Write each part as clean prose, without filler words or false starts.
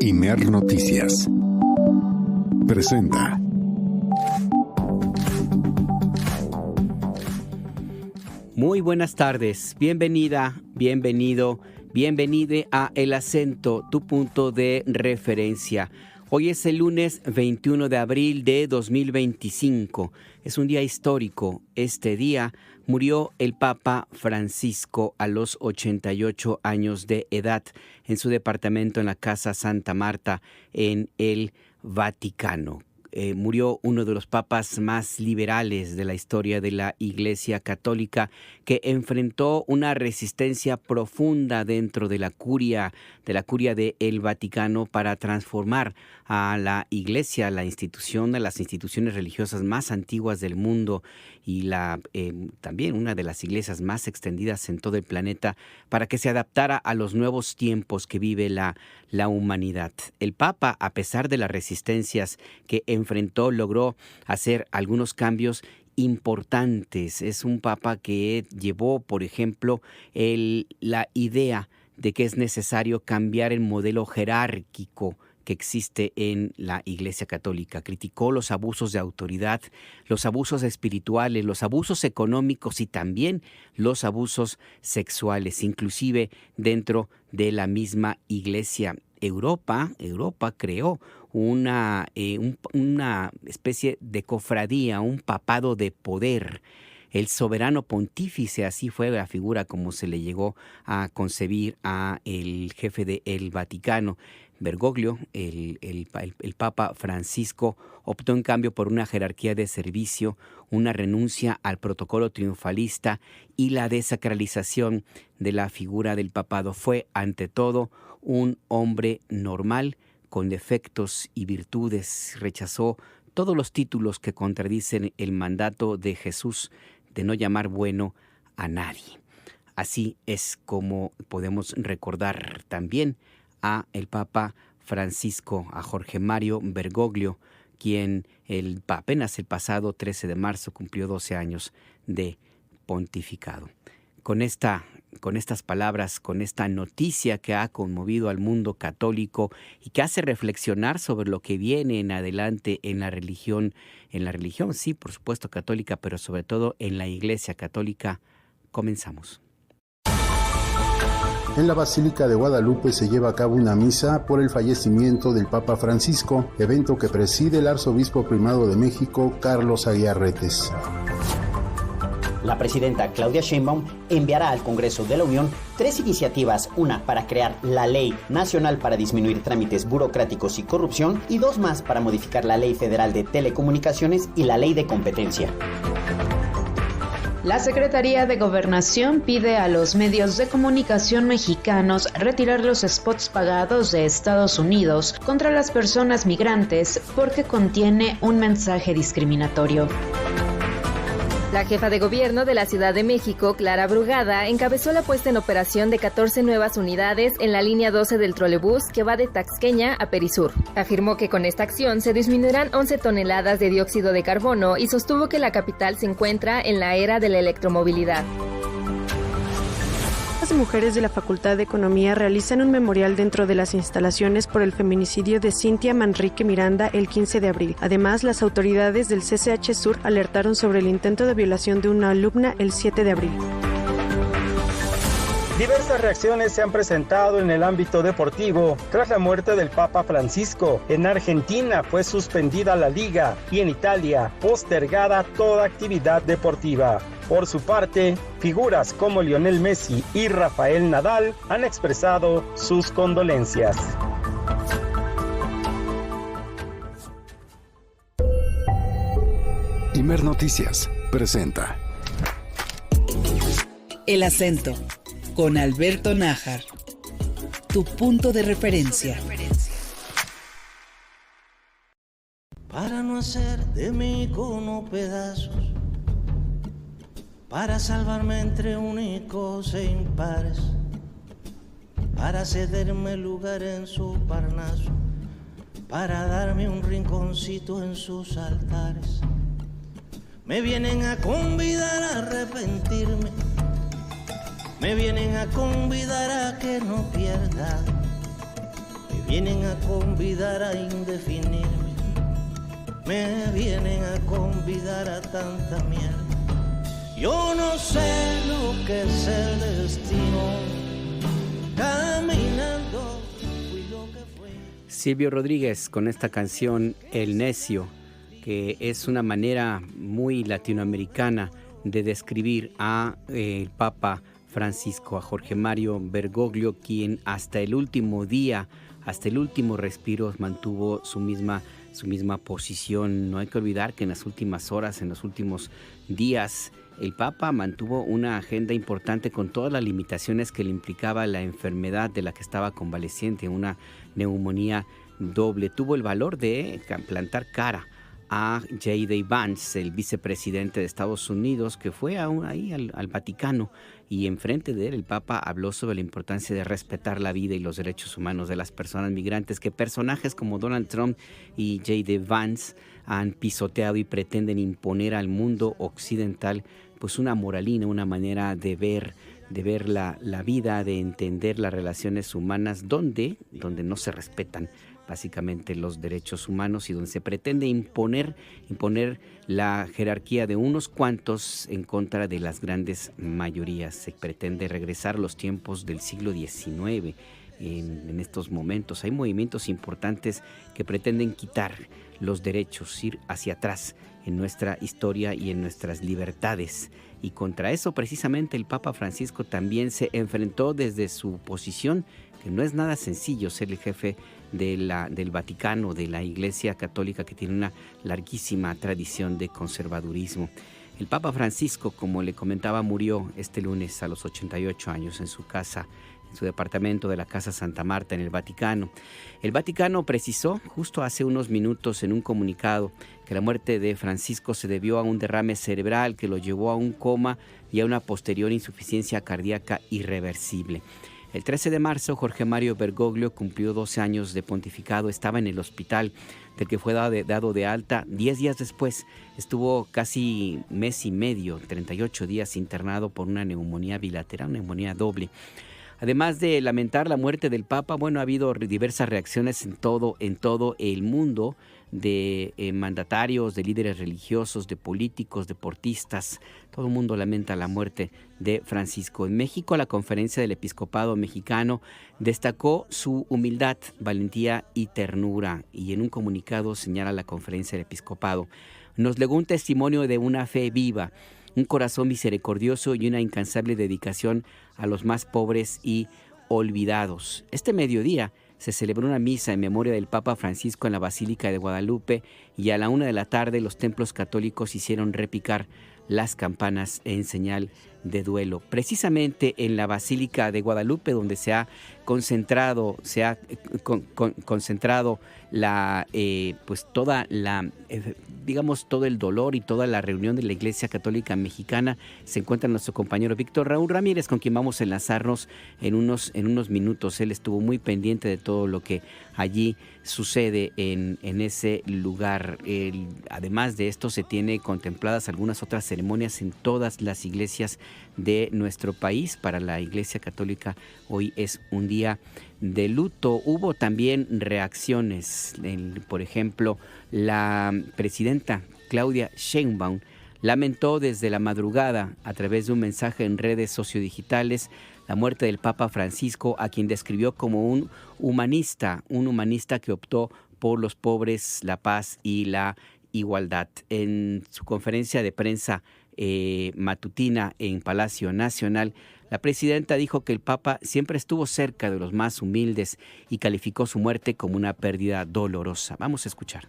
Imer Noticias presenta. Muy buenas tardes, bienvenida, bienvenido, bienvenide a El Acento, tu punto de referencia. Hoy es el lunes 21 de abril de 2025. Es un día histórico. Este día murió el Papa Francisco a los 88 años de edad en su departamento en la Casa Santa Marta en el Vaticano. Murió uno de los papas más liberales de la historia de la Iglesia Católica, que enfrentó una resistencia profunda dentro de la curia del Vaticano para transformar a la Iglesia, la institución de las instituciones religiosas más antiguas del mundo y también una de las iglesias más extendidas en todo el planeta, para que se adaptara a los nuevos tiempos que vive la humanidad. El Papa, a pesar de las resistencias que enfrentó, logró hacer algunos cambios importantes. Es un Papa que llevó, por ejemplo, la idea de que es necesario cambiar el modelo jerárquico que existe en la Iglesia Católica. Criticó los abusos de autoridad, los abusos espirituales, los abusos económicos y también los abusos sexuales, inclusive dentro de la misma Iglesia. Europa creó una especie de cofradía, un papado de poder. El soberano pontífice, así fue la figura como se le llegó a concebir a el jefe del Vaticano. Bergoglio, el Papa Francisco, optó en cambio por una jerarquía de servicio, una renuncia al protocolo triunfalista y la desacralización de la figura del papado. Fue, ante todo, un hombre normal, con defectos y virtudes. Rechazó todos los títulos que contradicen el mandato de Jesús de no llamar bueno a nadie. Así es como podemos recordar también a el Papa Francisco, a Jorge Mario Bergoglio, quien apenas el pasado 13 de marzo cumplió 12 años de pontificado. Con estas palabras, con esta noticia que ha conmovido al mundo católico y que hace reflexionar sobre lo que viene en adelante en la religión, sí, por supuesto católica, pero sobre todo en la Iglesia Católica, comenzamos. En la Basílica de Guadalupe se lleva a cabo una misa por el fallecimiento del Papa Francisco, evento que preside el Arzobispo Primado de México, Carlos Aguiar Retes. La presidenta Claudia Sheinbaum enviará al Congreso de la Unión 3 iniciativas, una para crear la Ley Nacional para disminuir trámites burocráticos y corrupción y 2 más para modificar la Ley Federal de Telecomunicaciones y la Ley de Competencia. La Secretaría de Gobernación pide a los medios de comunicación mexicanos retirar los spots pagados de Estados Unidos contra las personas migrantes porque contiene un mensaje discriminatorio. La jefa de gobierno de la Ciudad de México, Clara Brugada, encabezó la puesta en operación de 14 nuevas unidades en la línea 12 del trolebús que va de Taxqueña a Perisur. Afirmó que con esta acción se disminuirán 11 toneladas de dióxido de carbono y sostuvo que la capital se encuentra en la era de la electromovilidad. Las mujeres de la Facultad de Economía realizan un memorial dentro de las instalaciones por el feminicidio de Cintia Manrique Miranda el 15 de abril. Además, las autoridades del CCH Sur alertaron sobre el intento de violación de una alumna el 7 de abril. Diversas reacciones se han presentado en el ámbito deportivo tras la muerte del Papa Francisco. En Argentina fue suspendida la liga y en Italia postergada toda actividad deportiva. Por su parte, figuras como Lionel Messi y Rafael Nadal han expresado sus condolencias. Imer Noticias presenta El Acento, con Alberto Nájar, tu punto de referencia. Para no hacer de mi icono pedazos, para salvarme entre únicos e impares, para cederme lugar en su Parnaso, para darme un rinconcito en sus altares. Me vienen a convidar a arrepentirme, Me vienen a convidar a que no pierda, me vienen a convidar a indefinirme, me vienen a convidar a tanta mierda. Yo no sé lo que es el destino, caminando fui lo que fui. Silvio Rodríguez con esta canción El Necio, que es una manera muy latinoamericana de describir a el Papa Francisco, a Jorge Mario Bergoglio, quien hasta el último día, hasta el último respiro mantuvo su misma posición. No hay que olvidar que en las últimas horas, en los últimos días, el Papa mantuvo una agenda importante con todas las limitaciones que le implicaba la enfermedad de la que estaba convaleciente, una neumonía doble. Tuvo el valor de plantar cara a J.D. Vance, el vicepresidente de Estados Unidos, que fue ahí al Vaticano, y enfrente de él el Papa habló sobre la importancia de respetar la vida y los derechos humanos de las personas migrantes, que personajes como Donald Trump y J.D. Vance han pisoteado y pretenden imponer al mundo occidental pues una moralina, una manera de ver la vida, de entender las relaciones humanas, donde no se respetan básicamente los derechos humanos y donde se pretende imponer la jerarquía de unos cuantos en contra de las grandes mayorías. Se pretende regresar los tiempos del siglo XIX. En estos momentos hay movimientos importantes que pretenden quitar los derechos, ir hacia atrás en nuestra historia y en nuestras libertades. Y contra eso precisamente el Papa Francisco también se enfrentó desde su posición, que no es nada sencillo ser el jefe del Vaticano, de la Iglesia Católica, que tiene una larguísima tradición de conservadurismo. El Papa Francisco, como le comentaba, murió este lunes a los 88 años en su casa, en su departamento de la Casa Santa Marta en el Vaticano. El Vaticano precisó justo hace unos minutos en un comunicado que la muerte de Francisco se debió a un derrame cerebral que lo llevó a un coma y a una posterior insuficiencia cardíaca irreversible. El 13 de marzo, Jorge Mario Bergoglio cumplió 12 años de pontificado. Estaba en el hospital del que fue dado de alta. 10 días después estuvo casi mes y medio, 38 días internado por una neumonía bilateral, una neumonía doble. Además de lamentar la muerte del Papa, ha habido diversas reacciones en todo el mundo, de mandatarios, de líderes religiosos, de políticos, deportistas. Todo el mundo lamenta la muerte de Francisco. En México, la Conferencia del Episcopado Mexicano destacó su humildad, valentía y ternura, y en un comunicado señala la Conferencia del Episcopado: nos legó un testimonio de una fe viva, un corazón misericordioso y una incansable dedicación a los más pobres y olvidados. Este mediodía se celebró una misa en memoria del Papa Francisco en la Basílica de Guadalupe, y a la 1:00 p.m. los templos católicos hicieron repicar las campanas en señal de duelo. Precisamente en la Basílica de Guadalupe, donde se ha concentrado todo el dolor y toda la reunión de la Iglesia Católica Mexicana, se encuentra nuestro compañero Víctor Raúl Ramírez, con quien vamos a enlazarnos en unos minutos. Él estuvo muy pendiente de todo lo que allí sucede en ese lugar. Además de esto, se tiene contempladas algunas otras ceremonias en todas las iglesias de nuestro país. Para la Iglesia Católica hoy es un día de luto. Hubo también reacciones. Por ejemplo, la presidenta Claudia Sheinbaum lamentó desde la madrugada, a través de un mensaje en redes sociodigitales, la muerte del Papa Francisco, a quien describió como un humanista que optó por los pobres, la paz y la igualdad. En su conferencia de prensa matutina en Palacio Nacional, la presidenta dijo que el Papa siempre estuvo cerca de los más humildes y calificó su muerte como una pérdida dolorosa. Vamos a escuchar.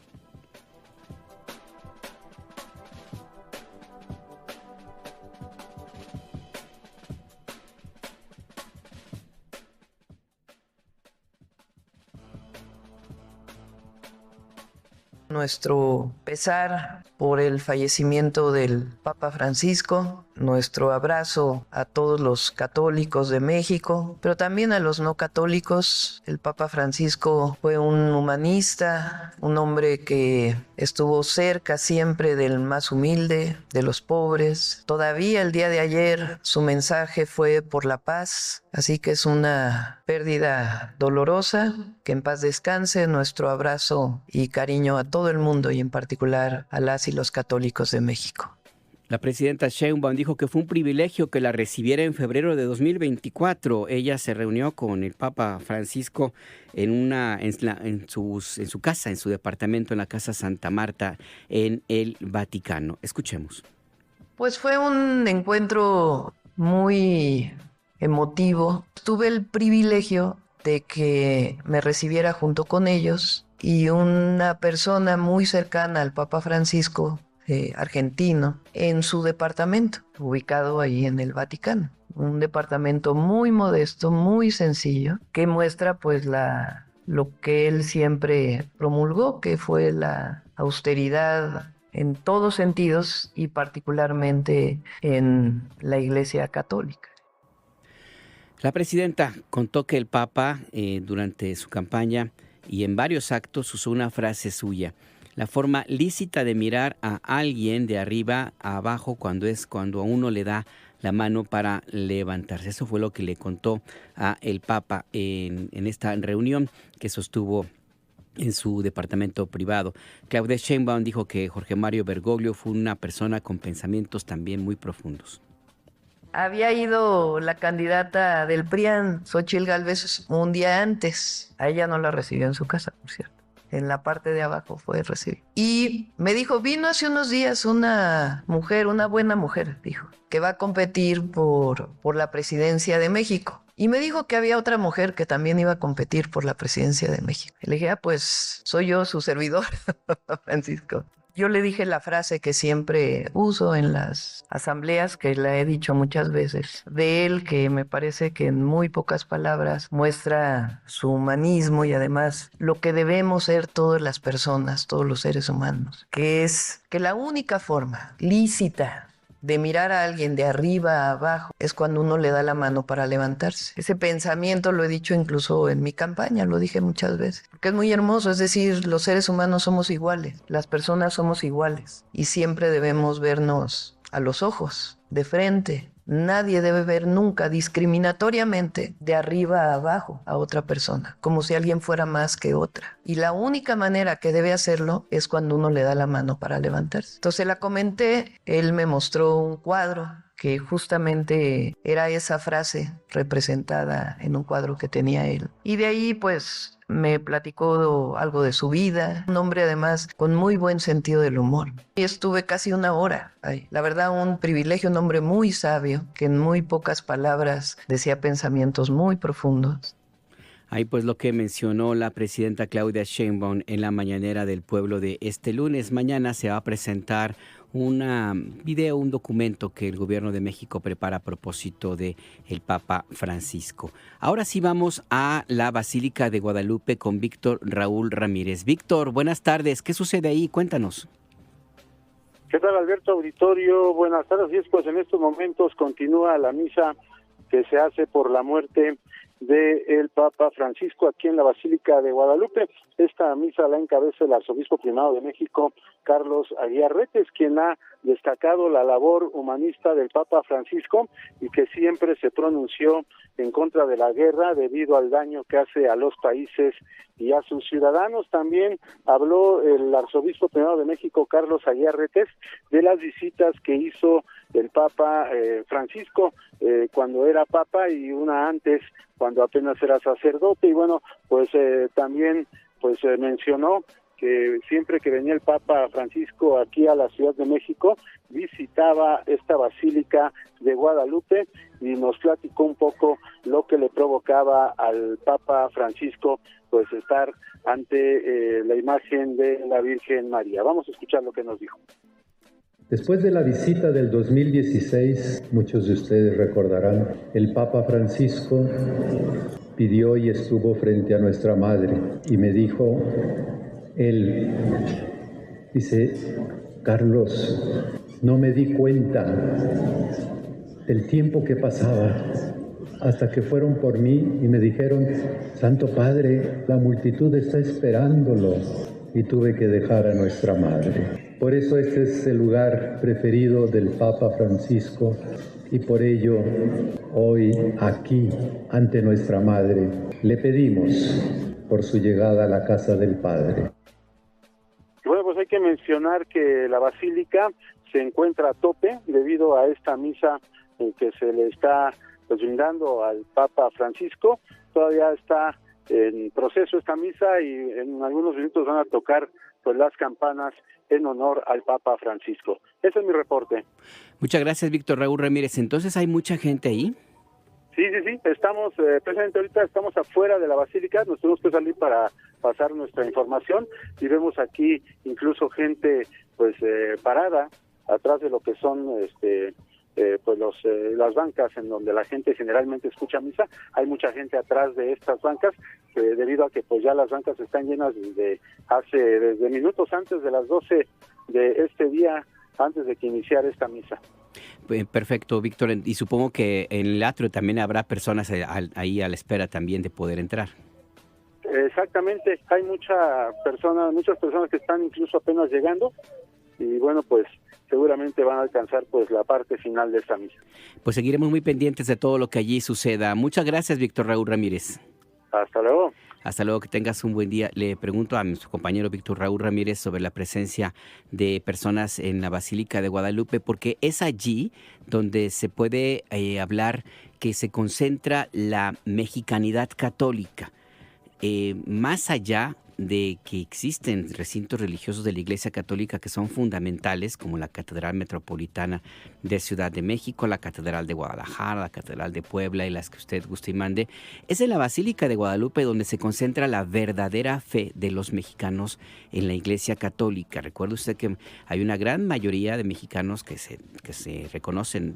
Nuestro pesar por el fallecimiento del Papa Francisco, nuestro abrazo a todos los católicos de México, pero también a los no católicos. El Papa Francisco fue un humanista, un hombre que estuvo cerca siempre del más humilde, de los pobres. Todavía el día de ayer su mensaje fue por la paz, así que es una pérdida dolorosa. Que en paz descanse. Nuestro abrazo y cariño a todo el mundo y en particular a las y los católicos de México. La presidenta Sheinbaum dijo que fue un privilegio que la recibiera en febrero de 2024. Ella se reunió con el Papa Francisco en su casa, en su departamento, en la Casa Santa Marta, en el Vaticano. Escuchemos. Pues fue un encuentro muy emotivo. Tuve el privilegio de que me recibiera junto con ellos y una persona muy cercana al Papa Francisco, argentino, en su departamento, ubicado ahí en el Vaticano. Un departamento muy modesto, muy sencillo, que muestra pues lo que él siempre promulgó, que fue la austeridad en todos sentidos y particularmente en la Iglesia Católica. La presidenta contó que el Papa, durante su campaña y en varios actos, usó una frase suya: la forma lícita de mirar a alguien de arriba a abajo cuando a uno le da la mano para levantarse. Eso fue lo que le contó a el Papa en esta reunión que sostuvo en su departamento privado. Claudia Sheinbaum dijo que Jorge Mario Bergoglio fue una persona con pensamientos también muy profundos. Había ido la candidata del PRIAN, Xóchitl Gálvez, un día antes. A ella no la recibió en su casa, por cierto. En la parte de abajo fue recibir. Y me dijo, vino hace unos días una mujer, una buena mujer, dijo, que va a competir por la presidencia de México. Y me dijo que había otra mujer que también iba a competir por la presidencia de México. Y le dije, pues soy yo su servidor, Francisco. Yo le dije la frase que siempre uso en las asambleas, que la he dicho muchas veces, de él, que me parece que en muy pocas palabras muestra su humanismo y además lo que debemos ser todas las personas, todos los seres humanos, que es que la única forma lícita de mirar a alguien de arriba a abajo es cuando uno le da la mano para levantarse. Ese pensamiento lo he dicho incluso en mi campaña, lo dije muchas veces, porque es muy hermoso, es decir, los seres humanos somos iguales, las personas somos iguales y siempre debemos vernos a los ojos, de frente. Nadie debe ver nunca discriminatoriamente de arriba a abajo a otra persona, como si alguien fuera más que otra. Y la única manera que debe hacerlo es cuando uno le da la mano para levantarse. Entonces la comenté, él me mostró un cuadro que justamente era esa frase representada en un cuadro que tenía él. Y de ahí pues me platicó algo de su vida, un hombre además con muy buen sentido del humor. Y estuve casi una hora ahí. La verdad, un privilegio, un hombre muy sabio, que en muy pocas palabras decía pensamientos muy profundos. Ahí pues lo que mencionó la presidenta Claudia Sheinbaum en la mañanera del pueblo de este lunes. Mañana se va a presentar un documento que el gobierno de México prepara a propósito de el Papa Francisco. Ahora sí vamos a la Basílica de Guadalupe con Víctor Raúl Ramírez. Víctor, buenas tardes. ¿Qué sucede ahí? Cuéntanos. ¿Qué tal, Alberto Auditorio? Buenas tardes. Y pues en estos momentos continúa la misa que se hace por la muerte del Papa Francisco aquí en la Basílica de Guadalupe. Esta misa la encabeza el arzobispo primado de México, Carlos Aguiar Retes, quien ha destacado la labor humanista del Papa Francisco y que siempre se pronunció en contra de la guerra debido al daño que hace a los países y a sus ciudadanos. También habló el arzobispo primado de México, Carlos Aguiar Retes, de las visitas que hizo el Papa Francisco cuando era Papa y una antes cuando apenas era sacerdote. Y bueno, pues también mencionó que siempre que venía el Papa Francisco aquí a la Ciudad de México, visitaba esta Basílica de Guadalupe y nos platicó un poco lo que le provocaba al Papa Francisco pues estar ante la imagen de la Virgen María. Vamos a escuchar lo que nos dijo. Después de la visita del 2016, muchos de ustedes recordarán, el Papa Francisco pidió y estuvo frente a nuestra Madre y me dijo, él dice, Carlos, No me di cuenta del tiempo que pasaba hasta que fueron por mí y me dijeron: Santo Padre, la multitud está esperándolo. Y tuve que dejar a nuestra madre. Por eso este es el lugar preferido del Papa Francisco y por ello hoy aquí, ante nuestra madre, le pedimos por su llegada a la casa del Padre. Bueno, pues hay que mencionar que la Basílica se encuentra a tope debido a esta misa en que se le está brindando al Papa Francisco. Todavía está en proceso esta misa y en algunos minutos van a tocar pues las campanas en honor al Papa Francisco. Ese es mi reporte. Muchas gracias, Víctor Raúl Ramírez. Entonces, ¿hay mucha gente ahí? Sí, estamos, precisamente ahorita estamos afuera de la Basílica, nos tenemos que salir para pasar nuestra información y vemos aquí incluso gente pues parada atrás de lo que son pues las bancas en donde la gente generalmente escucha misa. Hay mucha gente atrás de estas bancas debido a que pues ya las bancas están llenas desde minutos antes de las 12 de este día, antes de que iniciara esta misa. Perfecto, Víctor, y supongo que en el atrio también habrá personas ahí a la espera también de poder entrar. Exactamente, hay muchas personas que están incluso apenas llegando y bueno, pues seguramente van a alcanzar pues la parte final de esta misa. Pues seguiremos muy pendientes de todo lo que allí suceda. Muchas gracias, Víctor Raúl Ramírez. Hasta luego. Hasta luego, que tengas un buen día. Le pregunto a nuestro compañero Víctor Raúl Ramírez sobre la presencia de personas en la Basílica de Guadalupe, porque es allí donde se puede hablar que se concentra la mexicanidad católica. Más allá de que existen recintos religiosos de la Iglesia Católica que son fundamentales, como la Catedral Metropolitana de Ciudad de México, la Catedral de Guadalajara, la Catedral de Puebla y las que usted guste y mande, es en la Basílica de Guadalupe donde se concentra la verdadera fe de los mexicanos en la Iglesia Católica. Recuerde usted que hay una gran mayoría de mexicanos que se reconocen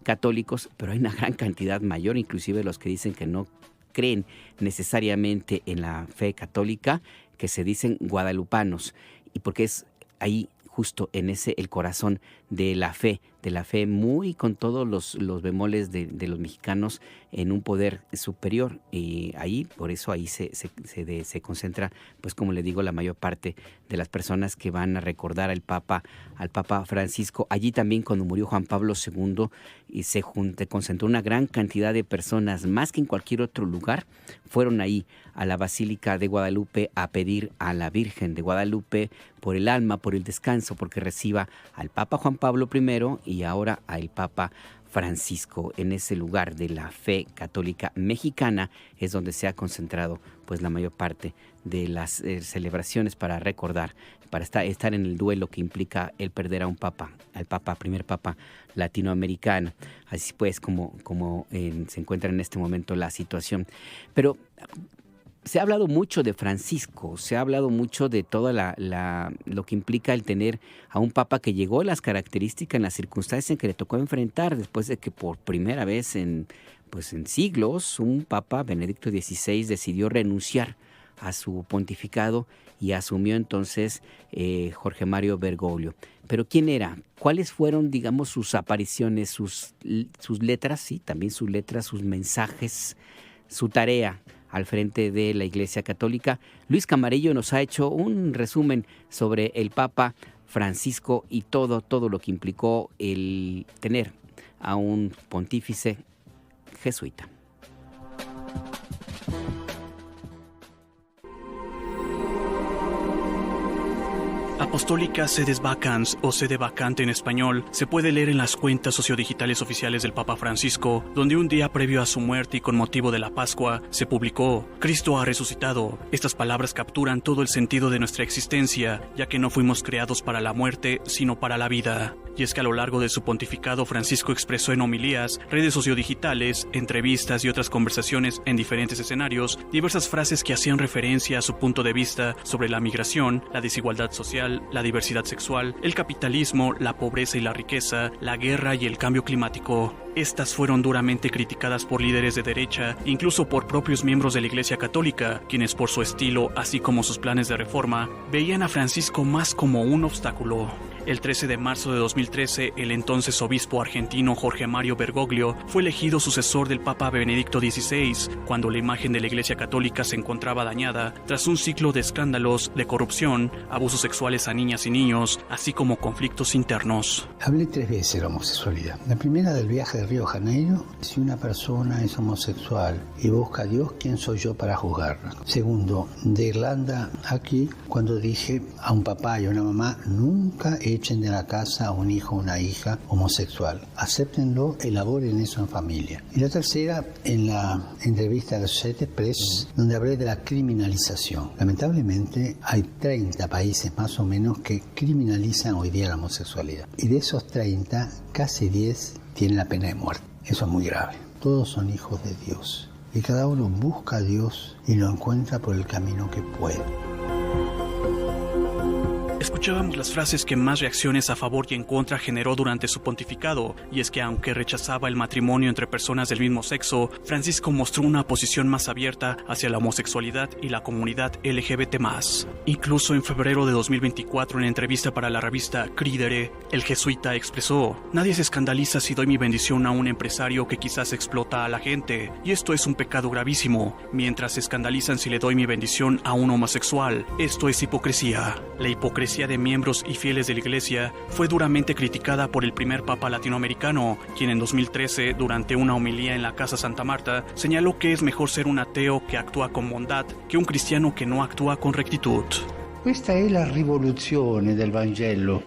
católicos, pero hay una gran cantidad mayor, inclusive los que dicen que no creen necesariamente en la fe católica, que se dicen guadalupanos, y porque es ahí justo en ese el corazón de la fe muy con todos los bemoles de los mexicanos en un poder superior, y ahí, por eso ahí se concentra, pues como le digo, la mayor parte de las personas que van a recordar al Papa Francisco. Allí también cuando murió Juan Pablo II y se concentró una gran cantidad de personas, más que en cualquier otro lugar, fueron ahí a la Basílica de Guadalupe a pedir a la Virgen de Guadalupe por el alma, por el descanso, porque reciba al Papa Juan Pablo I y ahora al Papa Francisco. En ese lugar de la fe católica mexicana es donde se ha concentrado pues la mayor parte de las celebraciones para recordar, para estar en el duelo que implica el perder a un papa, al primer papa latinoamericano. Así pues como se encuentra en este momento la situación. Pero se ha hablado mucho de Francisco, se ha hablado mucho de todo lo que implica el tener a un papa que llegó a las características, en las circunstancias en que le tocó enfrentar, después de que por primera vez en siglos un papa, Benedicto XVI, decidió renunciar a su pontificado y asumió entonces Jorge Mario Bergoglio. Pero ¿quién era? ¿Cuáles fueron, digamos, sus apariciones, sus letras, sí, también sus letras, sus mensajes, su tarea al frente de la Iglesia Católica? Luis Camarillo nos ha hecho un resumen sobre el Papa Francisco y todo lo que implicó el tener a un pontífice jesuita. Apostólica Sedes Vacans o Sede Vacante en español se puede leer en las cuentas sociodigitales oficiales del Papa Francisco, donde un día previo a su muerte y con motivo de la Pascua se publicó: Cristo ha resucitado. Estas palabras capturan todo el sentido de nuestra existencia, ya que no fuimos creados para la muerte, sino para la vida. Y es que a lo largo de su pontificado, Francisco expresó en homilías, redes sociodigitales, entrevistas y otras conversaciones en diferentes escenarios, diversas frases que hacían referencia a su punto de vista sobre la migración, la desigualdad social, la diversidad sexual, el capitalismo, la pobreza y la riqueza, la guerra y el cambio climático. Estas fueron duramente criticadas por líderes de derecha, incluso por propios miembros de la Iglesia Católica, quienes por su estilo, así como sus planes de reforma, veían a Francisco más como un obstáculo. El 13 de marzo de 2013, el entonces obispo argentino Jorge Mario Bergoglio fue elegido sucesor del Papa Benedicto XVI, cuando la imagen de la Iglesia Católica se encontraba dañada tras un ciclo de escándalos, de corrupción, abusos sexuales a niñas y niños, así como conflictos internos. Hablé 3 veces de la homosexualidad. La primera del viaje de Río de Janeiro. Si una persona es homosexual y busca a Dios, ¿quién soy yo para juzgarla? Segundo, de Irlanda aquí, cuando dije a un papá y a una mamá, nunca echen de la casa a un hijo o una hija homosexual. Acéptenlo, elaboren eso en familia. Y la tercera, en la entrevista de la Associated Press, donde hablé de la criminalización. Lamentablemente hay 30 países más o menos que criminalizan hoy día la homosexualidad. Y de esos 30, casi 10 tienen la pena de muerte. Eso es muy grave. Todos son hijos de Dios. Y cada uno busca a Dios y lo encuentra por el camino que puede. Escuchábamos las frases que más reacciones a favor y en contra generó durante su pontificado, y es que aunque rechazaba el matrimonio entre personas del mismo sexo, Francisco mostró una posición más abierta hacia la homosexualidad y la comunidad LGBT+. Incluso en febrero de 2024, en entrevista para la revista Cridere, el jesuita expresó: nadie se escandaliza si doy mi bendición a un empresario que quizás explota a la gente, y esto es un pecado gravísimo, mientras se escandalizan si le doy mi bendición a un homosexual. Esto es hipocresía. La hipocresía de miembros y fieles de la Iglesia fue duramente criticada por el primer Papa latinoamericano, quien en 2013, durante una homilía en la Casa Santa Marta, señaló que es mejor ser un ateo que actúa con bondad que un cristiano que no actúa con rectitud. Esta es la revolución del Vangelo.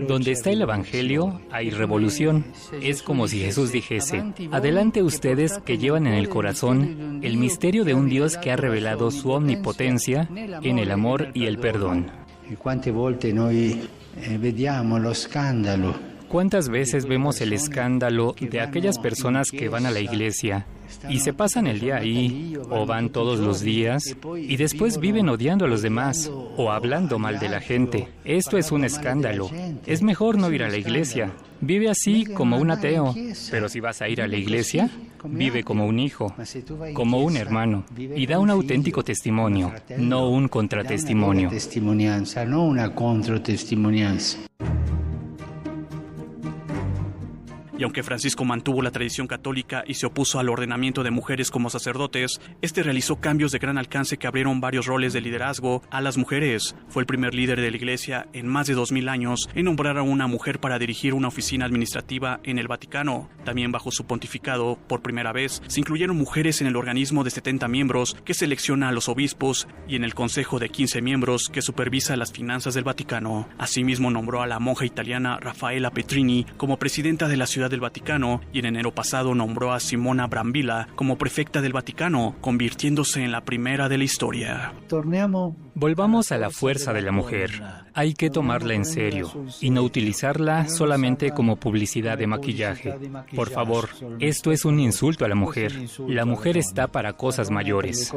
Donde está el Evangelio, hay revolución. Es como si Jesús dijese: adelante ustedes que llevan en el corazón el misterio de un Dios que ha revelado su omnipotencia en el amor y el perdón. ¿Cuántas veces vemos el escándalo de aquellas personas que van a la iglesia y se pasan el día ahí, o van todos los días, y después viven odiando a los demás o hablando mal de la gente? Esto es un escándalo. Es mejor no ir a la iglesia. Vive así como un ateo. Pero si vas a ir a la iglesia, vive como un hijo, como un hermano, y da un auténtico testimonio, no un contratestimonio. No una contratestimonianza. Y aunque Francisco mantuvo la tradición católica y se opuso al ordenamiento de mujeres como sacerdotes, este realizó cambios de gran alcance que abrieron varios roles de liderazgo a las mujeres. Fue el primer líder de la Iglesia en más de 2000 años en nombrar a una mujer para dirigir una oficina administrativa en el Vaticano. También bajo su pontificado, por primera vez, se incluyeron mujeres en el organismo de 70 miembros que selecciona a los obispos y en el consejo de 15 miembros que supervisa las finanzas del Vaticano. Asimismo, nombró a la monja italiana Raffaella Petrini como presidenta de la Ciudad del Vaticano, y en enero pasado nombró a Simona Brambilla como prefecta del Vaticano, convirtiéndose en la primera de la historia. Volvamos a la fuerza de la mujer. Hay que tomarla en serio y no utilizarla solamente como publicidad de maquillaje. Por favor, esto es un insulto a la mujer. La mujer está para cosas mayores.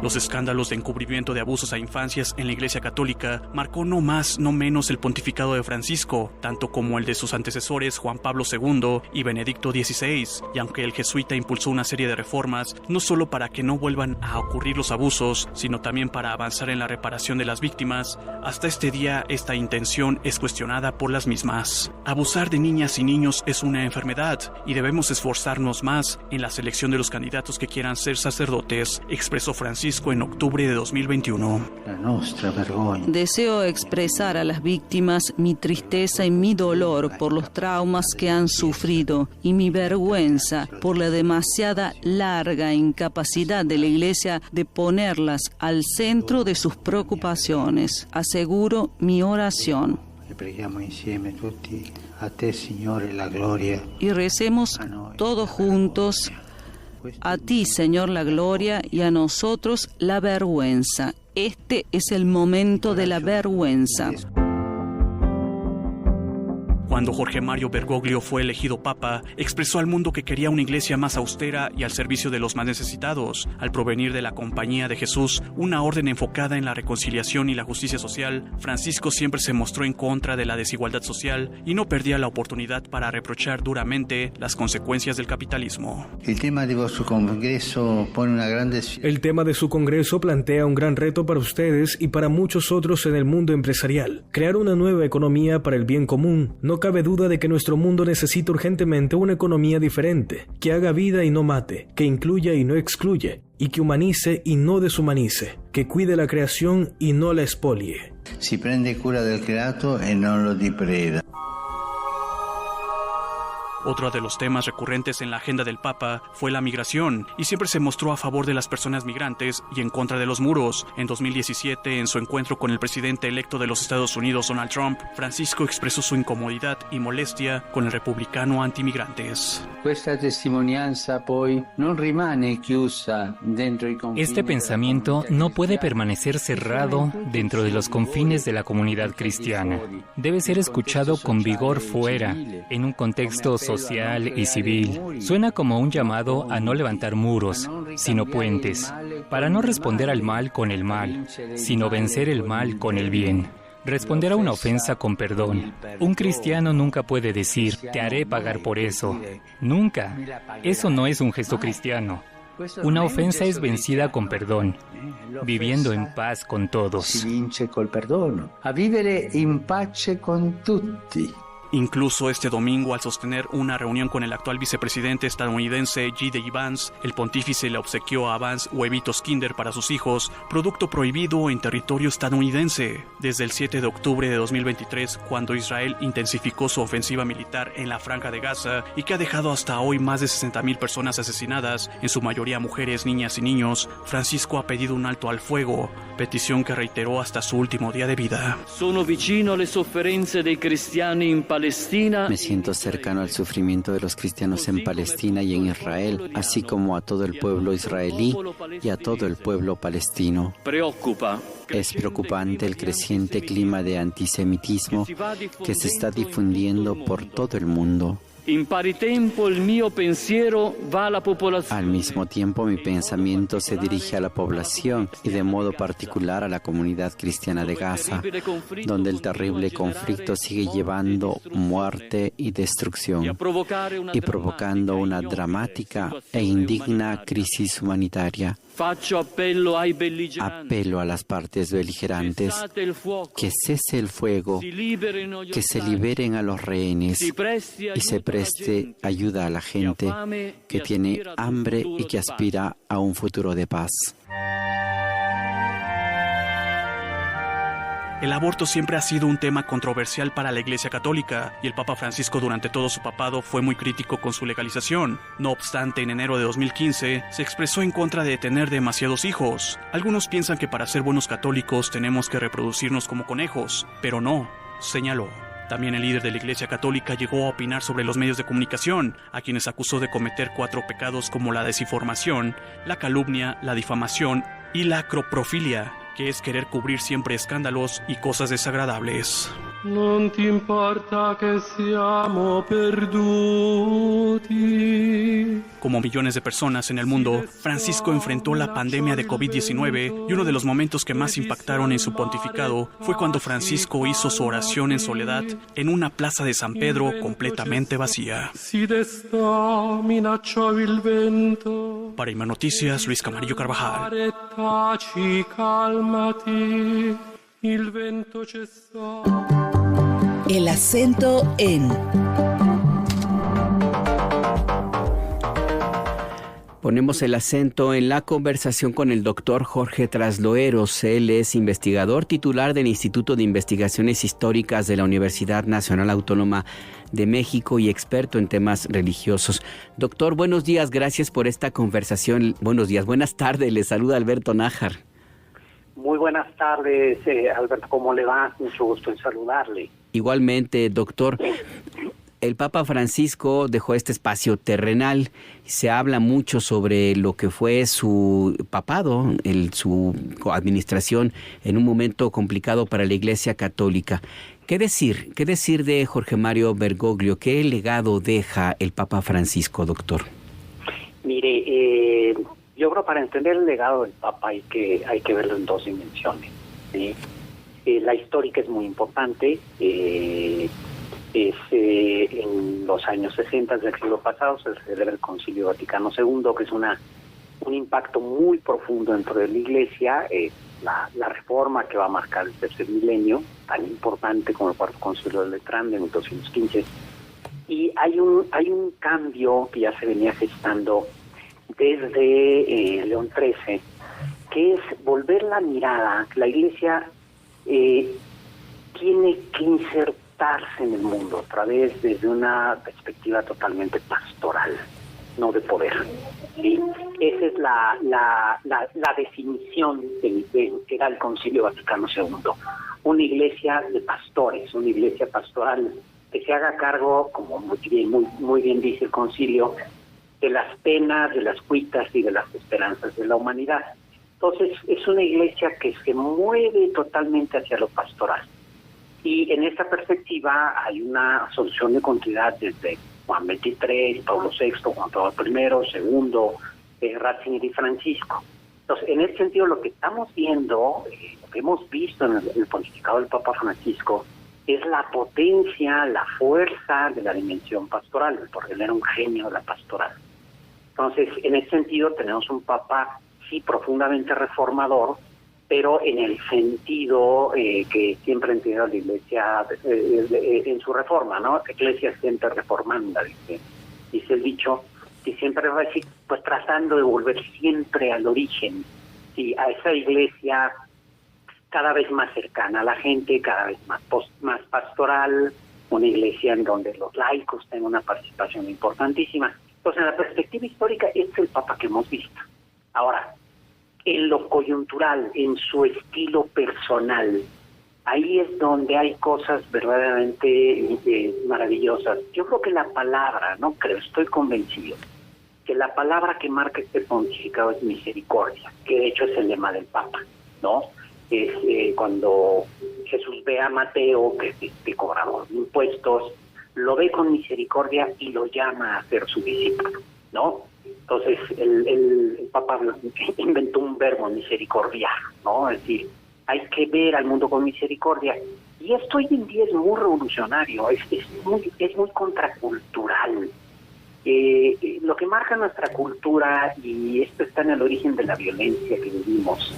Los escándalos de encubrimiento de abusos a infancias en la Iglesia Católica marcó no más, no menos el pontificado de Francisco, tanto como el de sus antecesores Juan Pablo II y Benedicto XVI, y aunque el jesuita impulsó una serie de reformas, no solo para que no vuelvan a ocurrir los abusos, sino también para avanzar en la reparación de las víctimas, hasta este día esta intención es cuestionada por las mismas. Abusar de niñas y niños es una enfermedad, y debemos esforzarnos más en la selección de los candidatos que quieran ser sacerdotes, expresó Francisco en octubre de 2021. Deseo expresar a las víctimas mi tristeza y mi dolor por los traumas que han sufrido y mi vergüenza por la demasiada larga incapacidad de la Iglesia de ponerlas al centro de sus preocupaciones. Aseguro mi oración. Y recemos todos juntos. A ti, Señor, la gloria, y a nosotros la vergüenza. Este es el momento de la vergüenza. Cuando Jorge Mario Bergoglio fue elegido papa, expresó al mundo que quería una iglesia más austera y al servicio de los más necesitados. Al provenir de la Compañía de Jesús, una orden enfocada en la reconciliación y la justicia social, Francisco siempre se mostró en contra de la desigualdad social y no perdía la oportunidad para reprochar duramente las consecuencias del capitalismo. El tema de su congreso pone una gran El tema de su congreso plantea un gran reto para ustedes y para muchos otros en el mundo empresarial. Crear una nueva economía para el bien común. No cabe duda de que nuestro mundo necesita urgentemente una economía diferente, que haga vida y no mate, que incluya y no excluye, y que humanice y no deshumanice, que cuide la creación y no la expolie. Si prende cura del creato e non lo depreda. Otro de los temas recurrentes en la agenda del Papa fue la migración, y siempre se mostró a favor de las personas migrantes y en contra de los muros. En 2017, en su encuentro con el presidente electo de los Estados Unidos, Donald Trump, Francisco expresó su incomodidad y molestia con el republicano antimigrantes. Este pensamiento no puede permanecer cerrado dentro de los confines de la comunidad cristiana. Debe ser escuchado con vigor fuera, en un contexto social y civil. Suena como un llamado a no levantar muros, sino puentes, para no responder al mal con el mal, sino vencer el mal con el bien. Responder a una ofensa con perdón. Un cristiano nunca puede decir, te haré pagar por eso. Nunca. Eso no es un gesto cristiano. Una ofensa es vencida con perdón, viviendo en paz con todos. A vivere in pace con tutti. Incluso este domingo, al sostener una reunión con el actual vicepresidente estadounidense J.D. Vance, el pontífice le obsequió a Vance huevitos Kinder para sus hijos, producto prohibido en territorio estadounidense. Desde el 7 de octubre de 2023, cuando Israel intensificó su ofensiva militar en la Franja de Gaza y que ha dejado hasta hoy más de 60,000 personas asesinadas, en su mayoría mujeres, niñas y niños, Francisco ha pedido un alto al fuego, petición que reiteró hasta su último día de vida. Sono vicino alle sofferenze dei cristiani in Palestina. Me siento cercano al sufrimiento de los cristianos en Palestina y en Israel, así como a todo el pueblo israelí y a todo el pueblo palestino. Es preocupante el creciente clima de antisemitismo que se está difundiendo por todo el mundo. Al mismo tiempo, mi pensamiento se dirige a la población y de modo particular a la comunidad cristiana de Gaza, donde el terrible conflicto sigue llevando muerte y destrucción y provocando una dramática e indigna crisis humanitaria. Apelo a las partes beligerantes que cese el fuego, que se liberen a los rehenes y se preste ayuda a la gente que tiene hambre y que aspira a un futuro de paz. El aborto siempre ha sido un tema controversial para la Iglesia Católica y el Papa Francisco durante todo su papado fue muy crítico con su legalización. No obstante, en enero de 2015 se expresó en contra de tener demasiados hijos. Algunos piensan que para ser buenos católicos tenemos que reproducirnos como conejos, pero no, señaló. También el líder de la Iglesia Católica llegó a opinar sobre los medios de comunicación, a quienes acusó de cometer 4 pecados como la desinformación, la calumnia, la difamación y la acroprofilia, que es querer cubrir siempre escándalos y cosas desagradables. Non ti importa che siamo perduti. Como millones de personas en el mundo, Francisco enfrentó la pandemia de COVID-19 y uno de los momentos que más impactaron en su pontificado fue cuando Francisco hizo su oración en soledad en una plaza de San Pedro completamente vacía. Para Imer Noticias, Luis Camarillo Carvajal. El acento en. Ponemos el acento en la conversación con el doctor Jorge Trasloeros. Él es investigador titular del Instituto de Investigaciones Históricas de la Universidad Nacional Autónoma de México y experto en temas religiosos. Doctor, buenos días, gracias por esta conversación. Buenos días, buenas tardes, le saluda Alberto Nájar. Muy buenas tardes, Alberto, ¿cómo le va? Mucho gusto en saludarle. Igualmente, doctor. El Papa Francisco dejó este espacio terrenal. Se habla mucho sobre lo que fue su papado, su administración en un momento complicado para la Iglesia Católica. ¿Qué decir de Jorge Mario Bergoglio? ¿Qué legado deja el Papa Francisco, doctor? Mire, yo creo para entender el legado del Papa hay que verlo en dos dimensiones, ¿sí? La histórica es muy importante. En los años 60 del siglo pasado se celebra el Concilio Vaticano II, que es un impacto muy profundo dentro de la Iglesia. La reforma que va a marcar el tercer milenio, tan importante como el Cuarto Concilio de Letrán de 1215. Y hay un cambio que ya se venía gestando desde León XIII, que es volver la mirada. La Iglesia tiene que insertarse en el mundo a través desde una perspectiva totalmente pastoral, no de poder. ¿Sí? Esa es la definición que era el Concilio Vaticano II. Una iglesia de pastores, una iglesia pastoral que se haga cargo, como muy bien dice el concilio, de las penas, de las cuitas y de las esperanzas de la humanidad. Entonces, es una iglesia que se mueve totalmente hacia lo pastoral. Y en esta perspectiva hay una solución de continuidad desde Juan XXIII, Pablo VI, Juan Pablo I, II, Ratzinger y Francisco. Entonces, en ese sentido, lo que estamos viendo, lo que hemos visto en el pontificado del Papa Francisco, es la potencia, la fuerza de la dimensión pastoral, porque él era un genio de la pastoral. Entonces, en ese sentido, tenemos un Papa, sí, profundamente reformador, pero en el sentido que siempre ha entendido la Iglesia en su reforma, ¿no? Ecclesia siempre reformanda, dice el dicho, y siempre va a decir, pues tratando de volver siempre al origen, ¿sí? A esa Iglesia cada vez más cercana a la gente, cada vez más pastoral, una Iglesia en donde los laicos tengan una participación importantísima. Entonces, en la perspectiva histórica, este es el Papa que hemos visto. Ahora, en lo coyuntural, en su estilo personal, ahí es donde hay cosas verdaderamente maravillosas. Yo creo que la palabra, estoy convencido, que la palabra que marca este pontificado es misericordia, que de hecho es el lema del Papa, ¿no? Es cuando Jesús ve a Mateo, que es cobrador de impuestos, lo ve con misericordia y lo llama a ser su discípulo, ¿no? Entonces, el Papa inventó un verbo, misericordiar, ¿no? Es decir, hay que ver al mundo con misericordia. Y esto hoy en día es muy revolucionario, es muy contracultural. Lo que marca nuestra cultura, y esto está en el origen de la violencia que vivimos,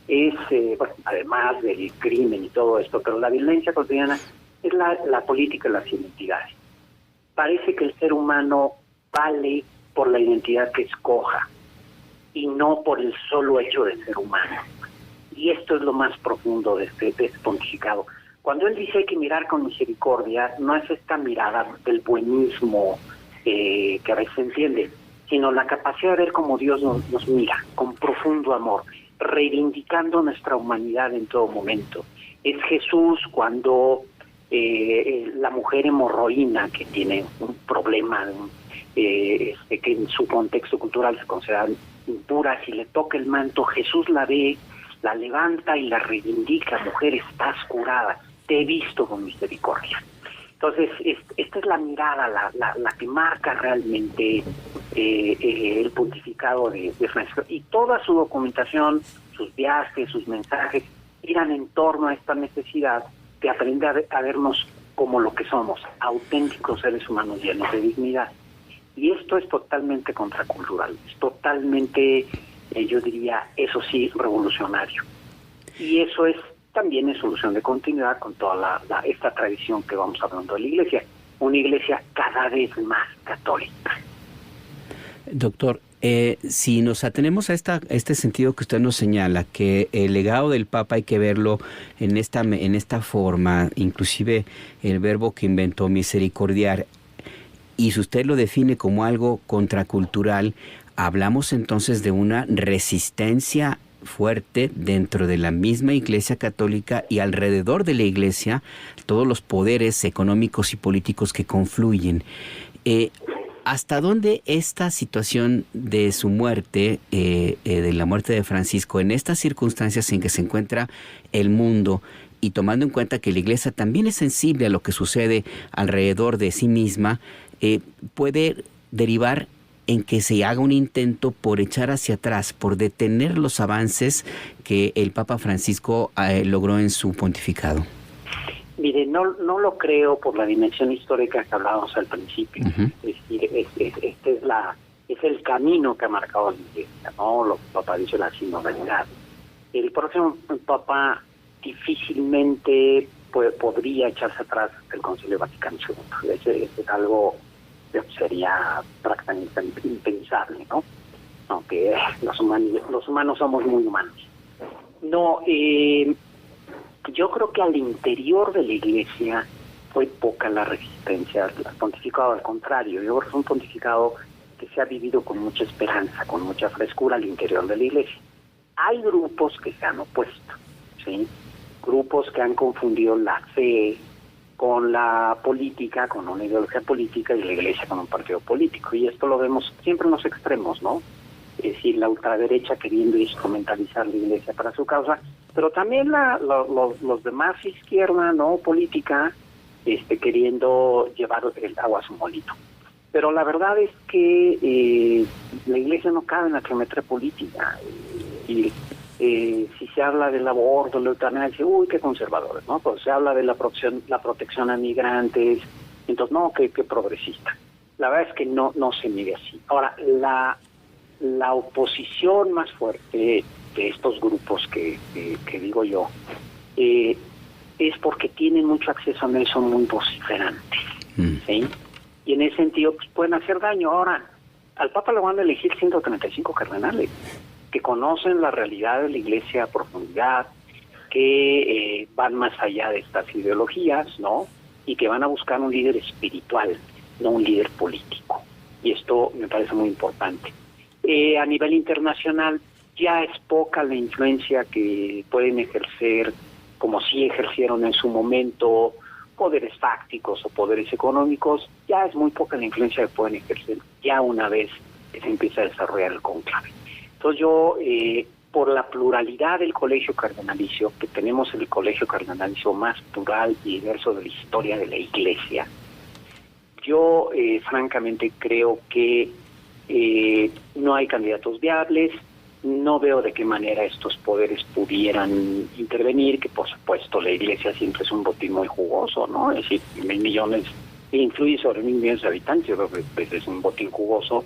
es, además del crimen y todo esto, pero la violencia cotidiana es la política de las identidades. Parece que el ser humano vale por la identidad que escoja y no por el solo hecho de ser humano. Y esto es lo más profundo de este pontificado. Cuando él dice hay que mirar con misericordia, no es esta mirada del buenismo que a veces se entiende, sino la capacidad de ver cómo Dios nos mira, con profundo amor, reivindicando nuestra humanidad en todo momento. Es Jesús cuando la mujer hemorroína que tiene un problema que en su contexto cultural se considera impura, si le toca el manto, Jesús la ve, la levanta y la reivindica. Mujer, estás curada, te he visto con misericordia. Entonces, esta es la mirada, la que marca realmente el pontificado de Francisco. Y toda su documentación, sus viajes, sus mensajes, giran en torno a esta necesidad de aprender a vernos como lo que somos, auténticos seres humanos llenos de dignidad. Y esto es totalmente contracultural, es totalmente, yo diría, eso sí, revolucionario. Y eso también es solución de continuidad con toda esta tradición que vamos hablando de la Iglesia, una Iglesia cada vez más católica. Doctor, si nos atenemos a este sentido que usted nos señala, que el legado del Papa hay que verlo en esta forma, inclusive el verbo que inventó, misericordiar, y si usted lo define como algo contracultural, hablamos entonces de una resistencia fuerte dentro de la misma Iglesia Católica y alrededor de la Iglesia, todos los poderes económicos y políticos que confluyen. ¿Hasta dónde esta situación de su muerte, de la muerte de Francisco, en estas circunstancias en que se encuentra el mundo, y tomando en cuenta que la Iglesia también es sensible a lo que sucede alrededor de sí misma, puede derivar en que se haga un intento por echar hacia atrás, por detener los avances que el Papa Francisco logró en su pontificado? Mire, no lo creo por la dimensión histórica que hablábamos al principio. Es decir, es el camino que ha marcado la Iglesia, ¿no? Lo que el Papa dice, la sinodalidad. El próximo Papa difícilmente podría echarse atrás del Concilio Vaticano II. Es algo que sería prácticamente impensable, ¿no? Aunque los humanos somos muy humanos. No, yo creo que al interior de la Iglesia fue poca la resistencia al pontificado. Al contrario, yo creo que es un pontificado que se ha vivido con mucha esperanza, con mucha frescura al interior de la Iglesia. Hay grupos que se han opuesto, ¿sí? Grupos que han confundido la fe con la política, con una ideología política, y la Iglesia con un partido político. Y esto lo vemos siempre en los extremos, ¿no? Es decir, la ultraderecha queriendo instrumentalizar la Iglesia para su causa, pero también los demás izquierda, ¿no? Política, queriendo llevar el agua a su molino. Pero la verdad es que la Iglesia no cabe en la geometría política. Y si se habla del aborto, la eutanasia, dice, uy, qué conservadores, ¿no? Pues se habla de la protección a migrantes, entonces, no, qué progresista. La verdad es que no se mide así. Ahora, la oposición más fuerte de estos grupos que digo yo, es porque tienen mucho acceso a medios, son muy vociferantes, ¿sí? Y en ese sentido, pues, pueden hacer daño. Ahora, al Papa le van a elegir 135 cardenales que conocen la realidad de la Iglesia a profundidad, que van más allá de estas ideologías, ¿no? Y que van a buscar un líder espiritual, no un líder político. Y esto me parece muy importante. A nivel internacional, ya es poca la influencia que pueden ejercer, como sí ejercieron en su momento, poderes fácticos o poderes económicos. Ya es muy poca la influencia que pueden ejercer ya una vez que se empieza a desarrollar el cónclave. Entonces yo, por la pluralidad del colegio cardenalicio, que tenemos el colegio cardenalicio más plural y diverso de la historia de la Iglesia, yo francamente creo que no hay candidatos viables, no veo de qué manera estos poderes pudieran intervenir, que por supuesto la Iglesia siempre es un botín muy jugoso, ¿no? Es decir, 1,000 millones, influye sobre 1,000 millones de habitantes, yo creo que es un botín jugoso,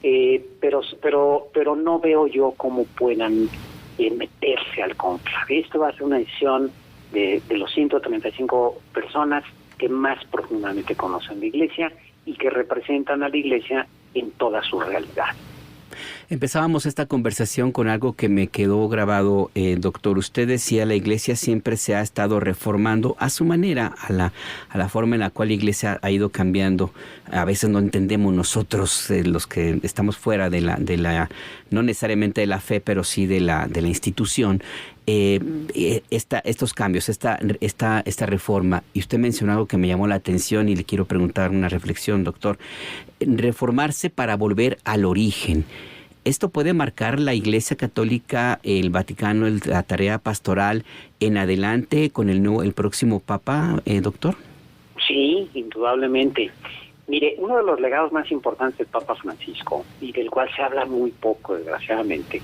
pero no veo yo cómo puedan meterse al cónclave. Esto va a ser una decisión de los 135 personas que más profundamente conocen la Iglesia y que representan a la Iglesia en toda su realidad. Empezábamos esta conversación con algo que me quedó grabado, doctor. Usted decía, la Iglesia siempre se ha estado reformando a su manera, a la forma en la cual la Iglesia ha ido cambiando. A veces no entendemos nosotros, los que estamos fuera de la no necesariamente de la fe, pero sí de la institución, estos cambios, esta reforma. Y usted mencionó algo que me llamó la atención y le quiero preguntar una reflexión, doctor. Reformarse para volver al origen. ¿Esto puede marcar la Iglesia Católica, el Vaticano, la tarea pastoral en adelante con el próximo Papa, doctor? Sí, indudablemente. Mire, uno de los legados más importantes del Papa Francisco, y del cual se habla muy poco, desgraciadamente,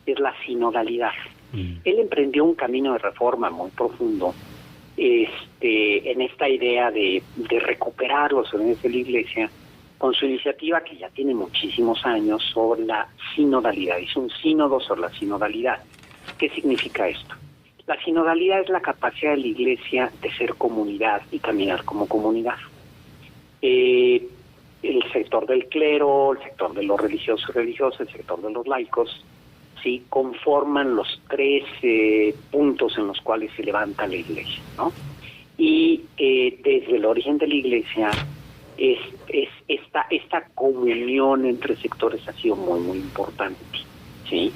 es la sinodalidad. Él emprendió un camino de reforma muy profundo en esta idea de recuperar los orígenes de la Iglesia, con su iniciativa que ya tiene muchísimos años sobre la sinodalidad. Hizo un sínodo sobre la sinodalidad. ¿Qué significa esto? La sinodalidad es la capacidad de la Iglesia de ser comunidad y caminar como comunidad. El sector del clero, el sector de los religiosos, el sector de los laicos, sí conforman los 3 puntos en los cuales se levanta la Iglesia, ¿no? Y desde el origen de la Iglesia, esta comunión entre sectores ha sido muy, muy importante, ¿sí?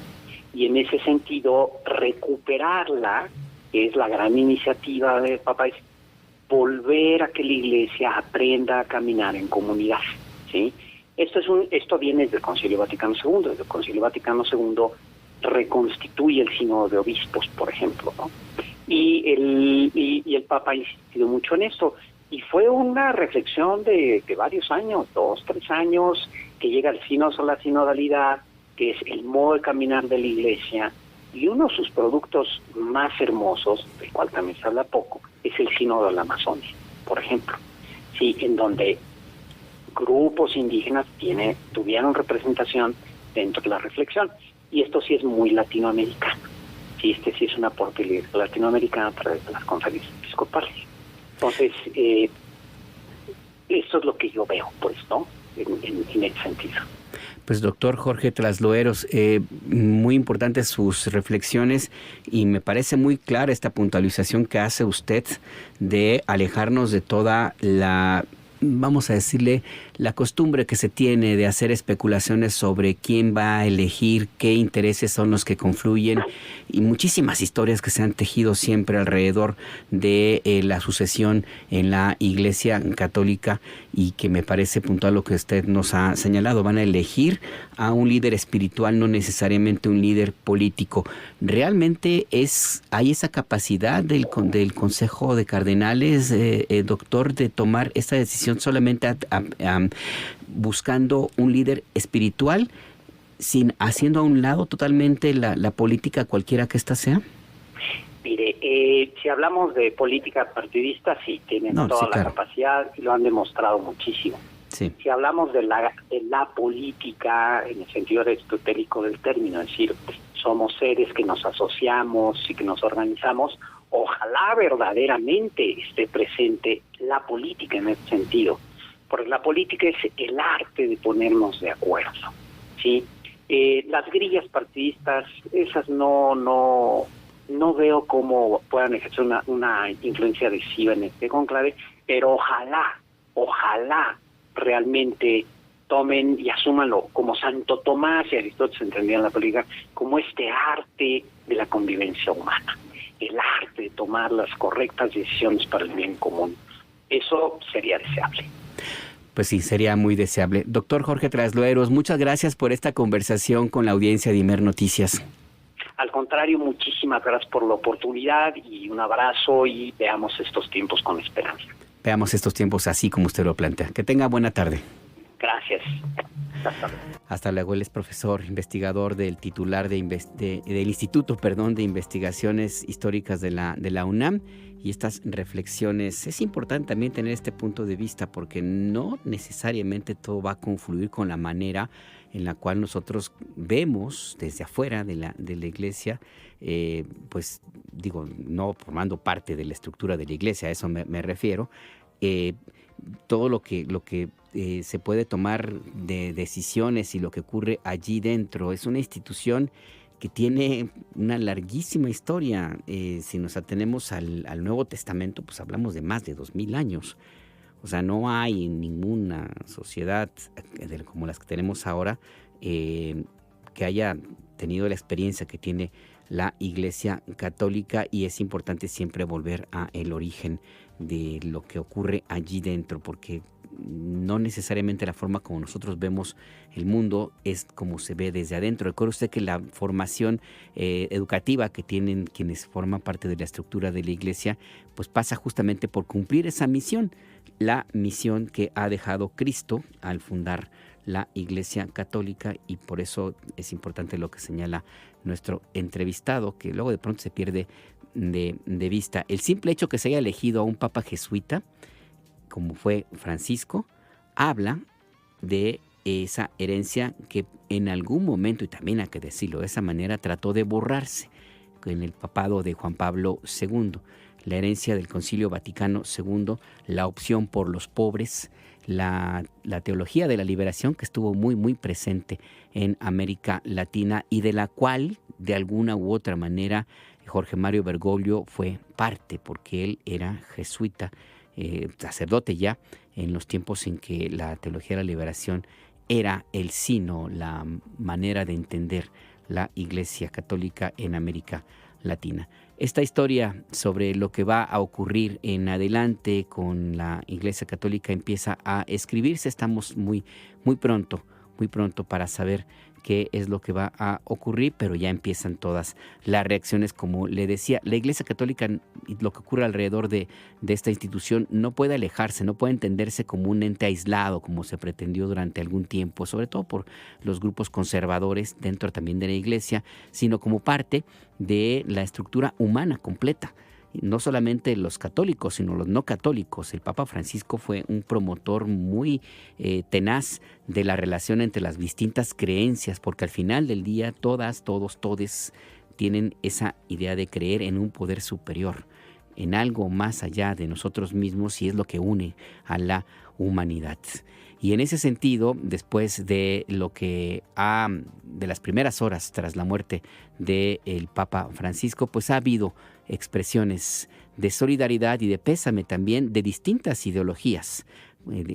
Y en ese sentido, recuperarla, que es la gran iniciativa del Papa, es volver a que la Iglesia aprenda a caminar en comunidad, ¿sí? Esto viene desde el Concilio Vaticano II. Desde el Concilio Vaticano II reconstituye el sínodo de obispos, por ejemplo, ¿no? Y el Papa ha insistido mucho en esto. Y fue una reflexión de varios años, 2, 3 años, que llega al sínodo, la sinodalidad, que es el modo de caminar de la Iglesia. Y uno de sus productos más hermosos, del cual también se habla poco, es el sínodo de la Amazonia, por ejemplo. Sí, en donde grupos indígenas tuvieron representación dentro de la reflexión. Y esto sí es muy latinoamericano. Sí, sí es un aporte latinoamericano a través de las conferencias episcopales. Entonces, eso es lo que yo veo, pues, ¿no? En ese sentido. Pues doctor Jorge Trasloeros, muy importantes sus reflexiones y me parece muy clara esta puntualización que hace usted de alejarnos de toda la, vamos a decirle, la costumbre que se tiene de hacer especulaciones sobre quién va a elegir, qué intereses son los que confluyen y muchísimas historias que se han tejido siempre alrededor de la sucesión en la Iglesia Católica y que me parece puntual lo que usted nos ha señalado. Van a elegir a un líder espiritual, no necesariamente un líder político. ¿Realmente hay esa capacidad del Consejo de Cardenales, doctor, de tomar esta decisión solamente buscando un líder espiritual, haciendo a un lado totalmente la política, cualquiera que ésta sea? Mire, si hablamos de política partidista, sí, tienen toda la capacidad y lo han demostrado muchísimo. Sí. Si hablamos de la política en el sentido aristotélico del término, es decir, somos seres que nos asociamos y que nos organizamos, ojalá verdaderamente esté presente la política en ese sentido, porque la política es el arte de ponernos de acuerdo, ¿sí? Las grillas partidistas, esas no veo cómo puedan ejercer una influencia decisiva en este conclave, pero ojalá realmente tomen y asúmanlo como Santo Tomás y Aristóteles entendían la política, como este arte de la convivencia humana, el arte de tomar las correctas decisiones para el bien común. Eso sería deseable. Pues sí, sería muy deseable. Doctor Jorge Trasloeros, muchas gracias por esta conversación con la audiencia de Imer Noticias. Al contrario, muchísimas gracias por la oportunidad y un abrazo y veamos estos tiempos con esperanza. Veamos estos tiempos así como usted lo plantea. Que tenga buena tarde. Gracias. Hasta luego. Hasta luego. Él es profesor, investigador del titular del Instituto de Investigaciones Históricas de la UNAM. Y estas reflexiones, es importante también tener este punto de vista porque no necesariamente todo va a confluir con la manera en la cual nosotros vemos desde afuera de la Iglesia, pues digo, no formando parte de la estructura de la Iglesia, a eso me refiero, todo lo que se puede tomar de decisiones y lo que ocurre allí dentro. Es una institución que tiene una larguísima historia. Si nos atenemos al Nuevo Testamento, pues hablamos de más de 2000 años. O sea, no hay ninguna sociedad como las que tenemos ahora que haya tenido la experiencia que tiene la Iglesia Católica, y es importante siempre volver a el origen de lo que ocurre allí dentro, porque no necesariamente la forma como nosotros vemos el mundo es como se ve desde adentro. Recuerde usted que la formación educativa que tienen quienes forman parte de la estructura de la Iglesia, pues pasa justamente por cumplir esa misión, la misión que ha dejado Cristo al fundar la Iglesia Católica, y por eso es importante lo que señala nuestro entrevistado, que luego de pronto se pierde de vista. El simple hecho que se haya elegido a un papa jesuita, como fue Francisco, habla de esa herencia que en algún momento, y también hay que decirlo de esa manera, trató de borrarse en el papado de Juan Pablo II. La herencia del Concilio Vaticano II, la opción por los pobres, la teología de la liberación que estuvo muy, muy presente en América Latina y de la cual, de alguna u otra manera, Jorge Mario Bergoglio fue parte, porque él era jesuita, sacerdote ya, en los tiempos en que la teología de la liberación era el sino, la manera de entender la Iglesia Católica en América Latina. Esta historia sobre lo que va a ocurrir en adelante con la Iglesia Católica empieza a escribirse. Estamos muy, muy pronto para saber qué es lo que va a ocurrir, pero ya empiezan todas las reacciones. Como le decía, la Iglesia Católica y lo que ocurre alrededor de esta institución no puede alejarse, no puede entenderse como un ente aislado, como se pretendió durante algún tiempo, sobre todo por los grupos conservadores dentro también de la Iglesia, sino como parte de la estructura humana completa. No solamente los católicos, sino los no católicos. El Papa Francisco fue un promotor muy tenaz de la relación entre las distintas creencias, porque al final del día todos tienen esa idea de creer en un poder superior, en algo más allá de nosotros mismos, y es lo que une a la humanidad. Y en ese sentido, después de de las primeras horas tras la muerte del Papa Francisco, pues ha habido expresiones de solidaridad y de pésame también de distintas ideologías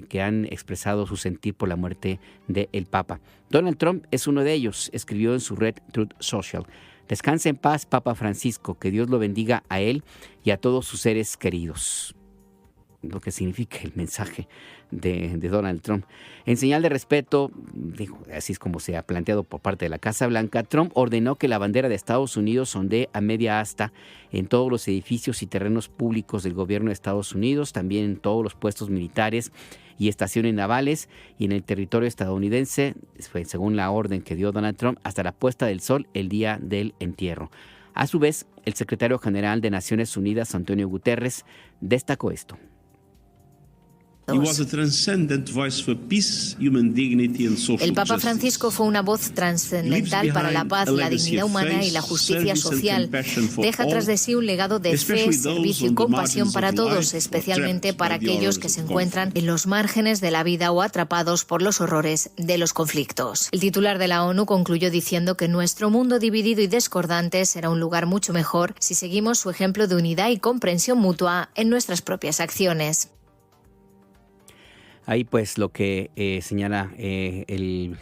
que han expresado su sentir por la muerte del Papa. Donald Trump es uno de ellos. Escribió en su red Truth Social: descanse en paz, Papa Francisco, que Dios lo bendiga a él y a todos sus seres queridos. Lo que significa el mensaje de Donald Trump. En señal de respeto, así es como se ha planteado por parte de la Casa Blanca, Trump ordenó que la bandera de Estados Unidos ondee a media asta en todos los edificios y terrenos públicos del gobierno de Estados Unidos, también en todos los puestos militares y estaciones navales y en el territorio estadounidense, según la orden que dio Donald Trump, hasta la puesta del sol el día del entierro. A su vez, el secretario general de Naciones Unidas, Antonio Guterres, destacó esto. El Papa Francisco fue una voz trascendental para la paz, la dignidad humana y la justicia social. Deja tras de sí un legado de fe, servicio y compasión para todos, especialmente para aquellos que se encuentran en los márgenes de la vida o atrapados por los horrores de los conflictos. El titular de la ONU concluyó diciendo que nuestro mundo dividido y discordante será un lugar mucho mejor si seguimos su ejemplo de unidad y comprensión mutua en nuestras propias acciones. Ahí pues lo que señala el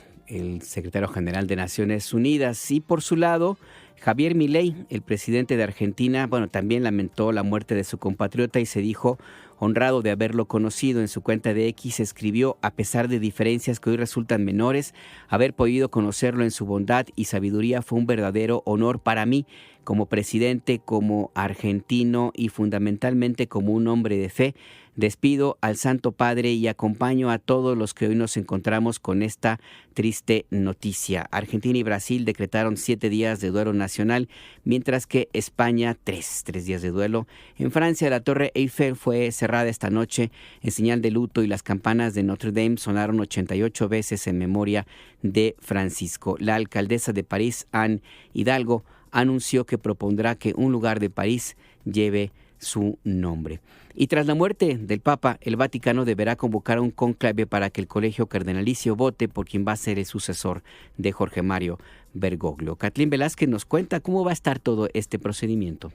secretario general de Naciones Unidas. Y por su lado, Javier Milei, el presidente de Argentina, también lamentó la muerte de su compatriota y se dijo honrado de haberlo conocido. En su cuenta de X escribió: a pesar de diferencias que hoy resultan menores, haber podido conocerlo en su bondad y sabiduría fue un verdadero honor para mí, como presidente, como argentino y fundamentalmente como un hombre de fe. Despido al Santo Padre y acompaño a todos los que hoy nos encontramos con esta triste noticia. Argentina y Brasil decretaron 7 días de duelo nacional, mientras que España 3 días de duelo. En Francia, la Torre Eiffel fue cerrada esta noche en señal de luto y las campanas de Notre Dame sonaron 88 veces en memoria de Francisco. La alcaldesa de París, Anne Hidalgo, anunció que propondrá que un lugar de París lleve su nombre. Y tras la muerte del Papa, el Vaticano deberá convocar un cónclave para que el colegio cardenalicio vote por quien va a ser el sucesor de Jorge Mario Bergoglio. Kathleen Velázquez nos cuenta cómo va a estar todo este procedimiento.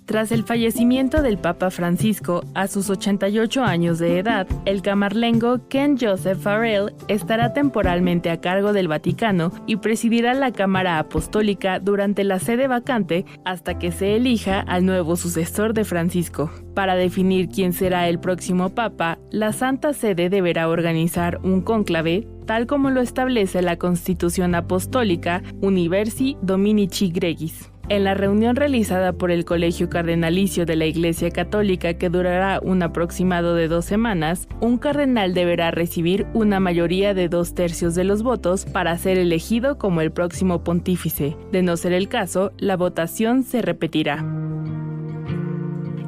Tras el fallecimiento del Papa Francisco a sus 88 años de edad, el camarlengo Ken Joseph Farrell estará temporalmente a cargo del Vaticano y presidirá la Cámara Apostólica durante la sede vacante hasta que se elija al nuevo sucesor de Francisco. Para definir quién será el próximo Papa, la Santa Sede deberá organizar un cónclave, tal como lo establece la Constitución Apostólica Universi Dominici Gregis. En la reunión realizada por el Colegio Cardenalicio de la Iglesia Católica, que durará un aproximado de 2 semanas, un cardenal deberá recibir una mayoría de 2/3 de los votos para ser elegido como el próximo pontífice. De no ser el caso, la votación se repetirá.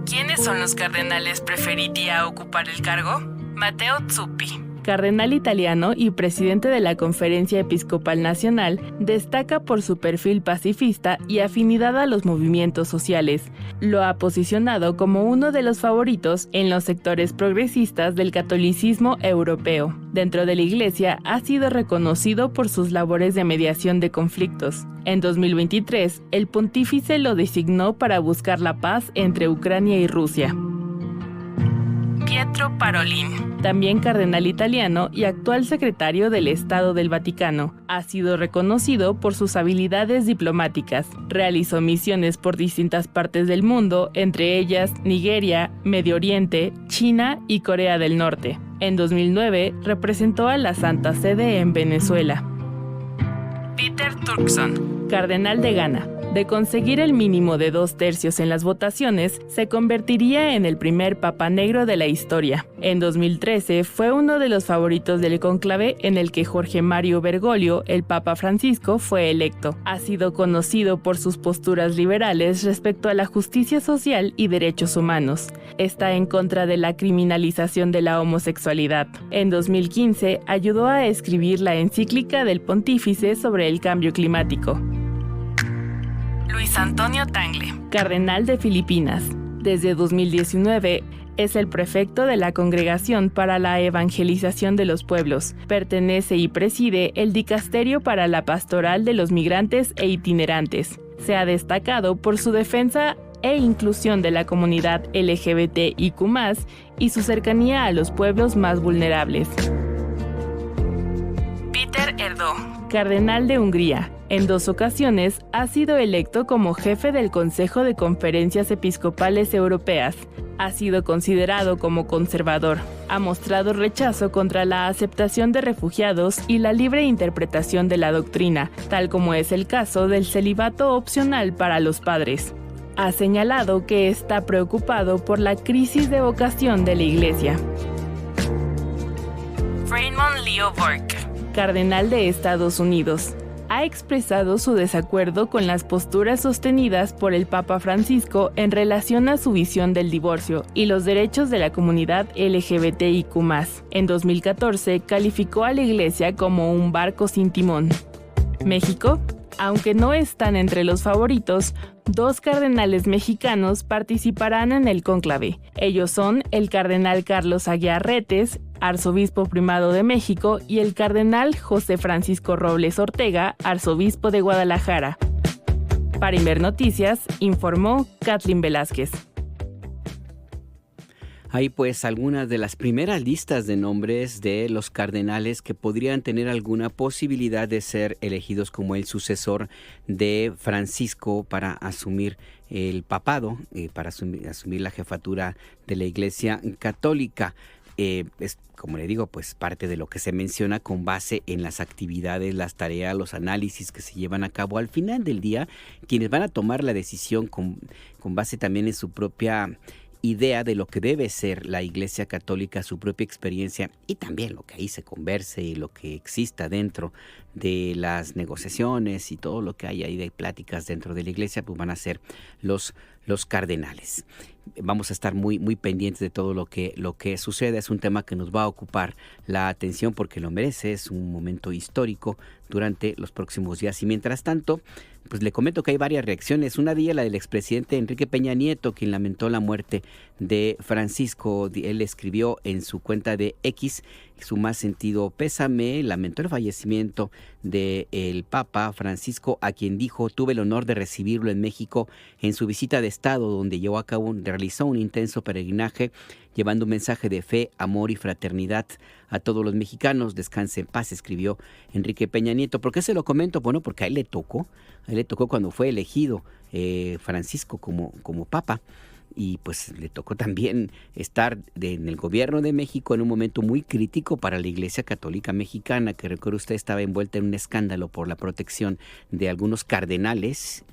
¿Quiénes son los cardenales preferiti a ocupar el cargo? Matteo Zuppi, cardenal italiano y presidente de la Conferencia Episcopal Nacional, destaca por su perfil pacifista y afinidad a los movimientos sociales. Lo ha posicionado como uno de los favoritos en los sectores progresistas del catolicismo europeo. Dentro de la Iglesia ha sido reconocido por sus labores de mediación de conflictos. En 2023, el pontífice lo designó para buscar la paz entre Ucrania y Rusia. ¿Quién Pietro Parolin, también cardenal italiano y actual secretario del Estado del Vaticano. Ha sido reconocido por sus habilidades diplomáticas. Realizó misiones por distintas partes del mundo, entre ellas Nigeria, Medio Oriente, China y Corea del Norte. En 2009 representó a la Santa Sede en Venezuela. Peter Turkson, cardenal de Ghana. De conseguir el mínimo de 2/3 en las votaciones, se convertiría en el primer papa negro de la historia. En 2013 fue uno de los favoritos del cónclave en el que Jorge Mario Bergoglio, el Papa Francisco, fue electo. Ha sido conocido por sus posturas liberales respecto a la justicia social y derechos humanos. Está en contra de la criminalización de la homosexualidad. En 2015 ayudó a escribir la encíclica del Pontífice sobre el cambio climático. Luis Antonio Tagle, cardenal de Filipinas. Desde 2019 es el prefecto de la Congregación para la Evangelización de los Pueblos. Pertenece y preside el Dicasterio para la Pastoral de los Migrantes e Itinerantes. Se ha destacado por su defensa e inclusión de la comunidad LGBTIQ+, y su cercanía a los pueblos más vulnerables. Peter Erdo, cardenal de Hungría. En 2 ocasiones ha sido electo como jefe del Consejo de Conferencias Episcopales Europeas. Ha sido considerado como conservador. Ha mostrado rechazo contra la aceptación de refugiados y la libre interpretación de la doctrina, tal como es el caso del celibato opcional para los padres. Ha señalado que está preocupado por la crisis de vocación de la Iglesia. Raymond Leo Burke, cardenal de Estados Unidos. Ha expresado su desacuerdo con las posturas sostenidas por el Papa Francisco en relación a su visión del divorcio y los derechos de la comunidad LGBTIQ+. En 2014 calificó a la Iglesia como un barco sin timón. México, aunque no están entre los favoritos, 2 cardenales mexicanos participarán en el cónclave. Ellos son el cardenal Carlos Aguiar Retes, arzobispo primado de México, y el cardenal José Francisco Robles Ortega, arzobispo de Guadalajara. Para Imer Noticias, informó Kathleen Velázquez. Hay pues algunas de las primeras listas de nombres de los cardenales que podrían tener alguna posibilidad de ser elegidos como el sucesor de Francisco para asumir el papado, para asumir la jefatura de la Iglesia Católica. Es, como le digo, pues parte de lo que se menciona con base en las actividades, las tareas, los análisis que se llevan a cabo. Al final del día, quienes van a tomar la decisión con base también en su propia idea de lo que debe ser la Iglesia Católica, su propia experiencia y también lo que ahí se converse y lo que exista dentro de las negociaciones y todo lo que hay ahí de pláticas dentro de la Iglesia, pues van a ser los cardenales. Vamos a estar muy pendientes de todo lo que suceda. Es un tema que nos va a ocupar la atención porque lo merece. Es un momento histórico durante los próximos días. Y mientras tanto, pues le comento que hay varias reacciones. Una de ellas, la del expresidente Enrique Peña Nieto, quien lamentó la muerte de Francisco. Él escribió en su cuenta de X su más sentido pésame, lamentó el fallecimiento del Papa Francisco, a quien dijo: tuve el honor de recibirlo en México en su visita de Estado, donde realizó un intenso peregrinaje llevando un mensaje de fe, amor y fraternidad a todos los mexicanos. Descanse en paz, escribió Enrique Peña Nieto. ¿Por qué se lo comento? Bueno, porque a él le tocó cuando fue elegido Francisco como Papa. Y pues le tocó también estar en el gobierno de México en un momento muy crítico para la Iglesia Católica Mexicana, que recuerda usted estaba envuelta en un escándalo por la protección de algunos cardenales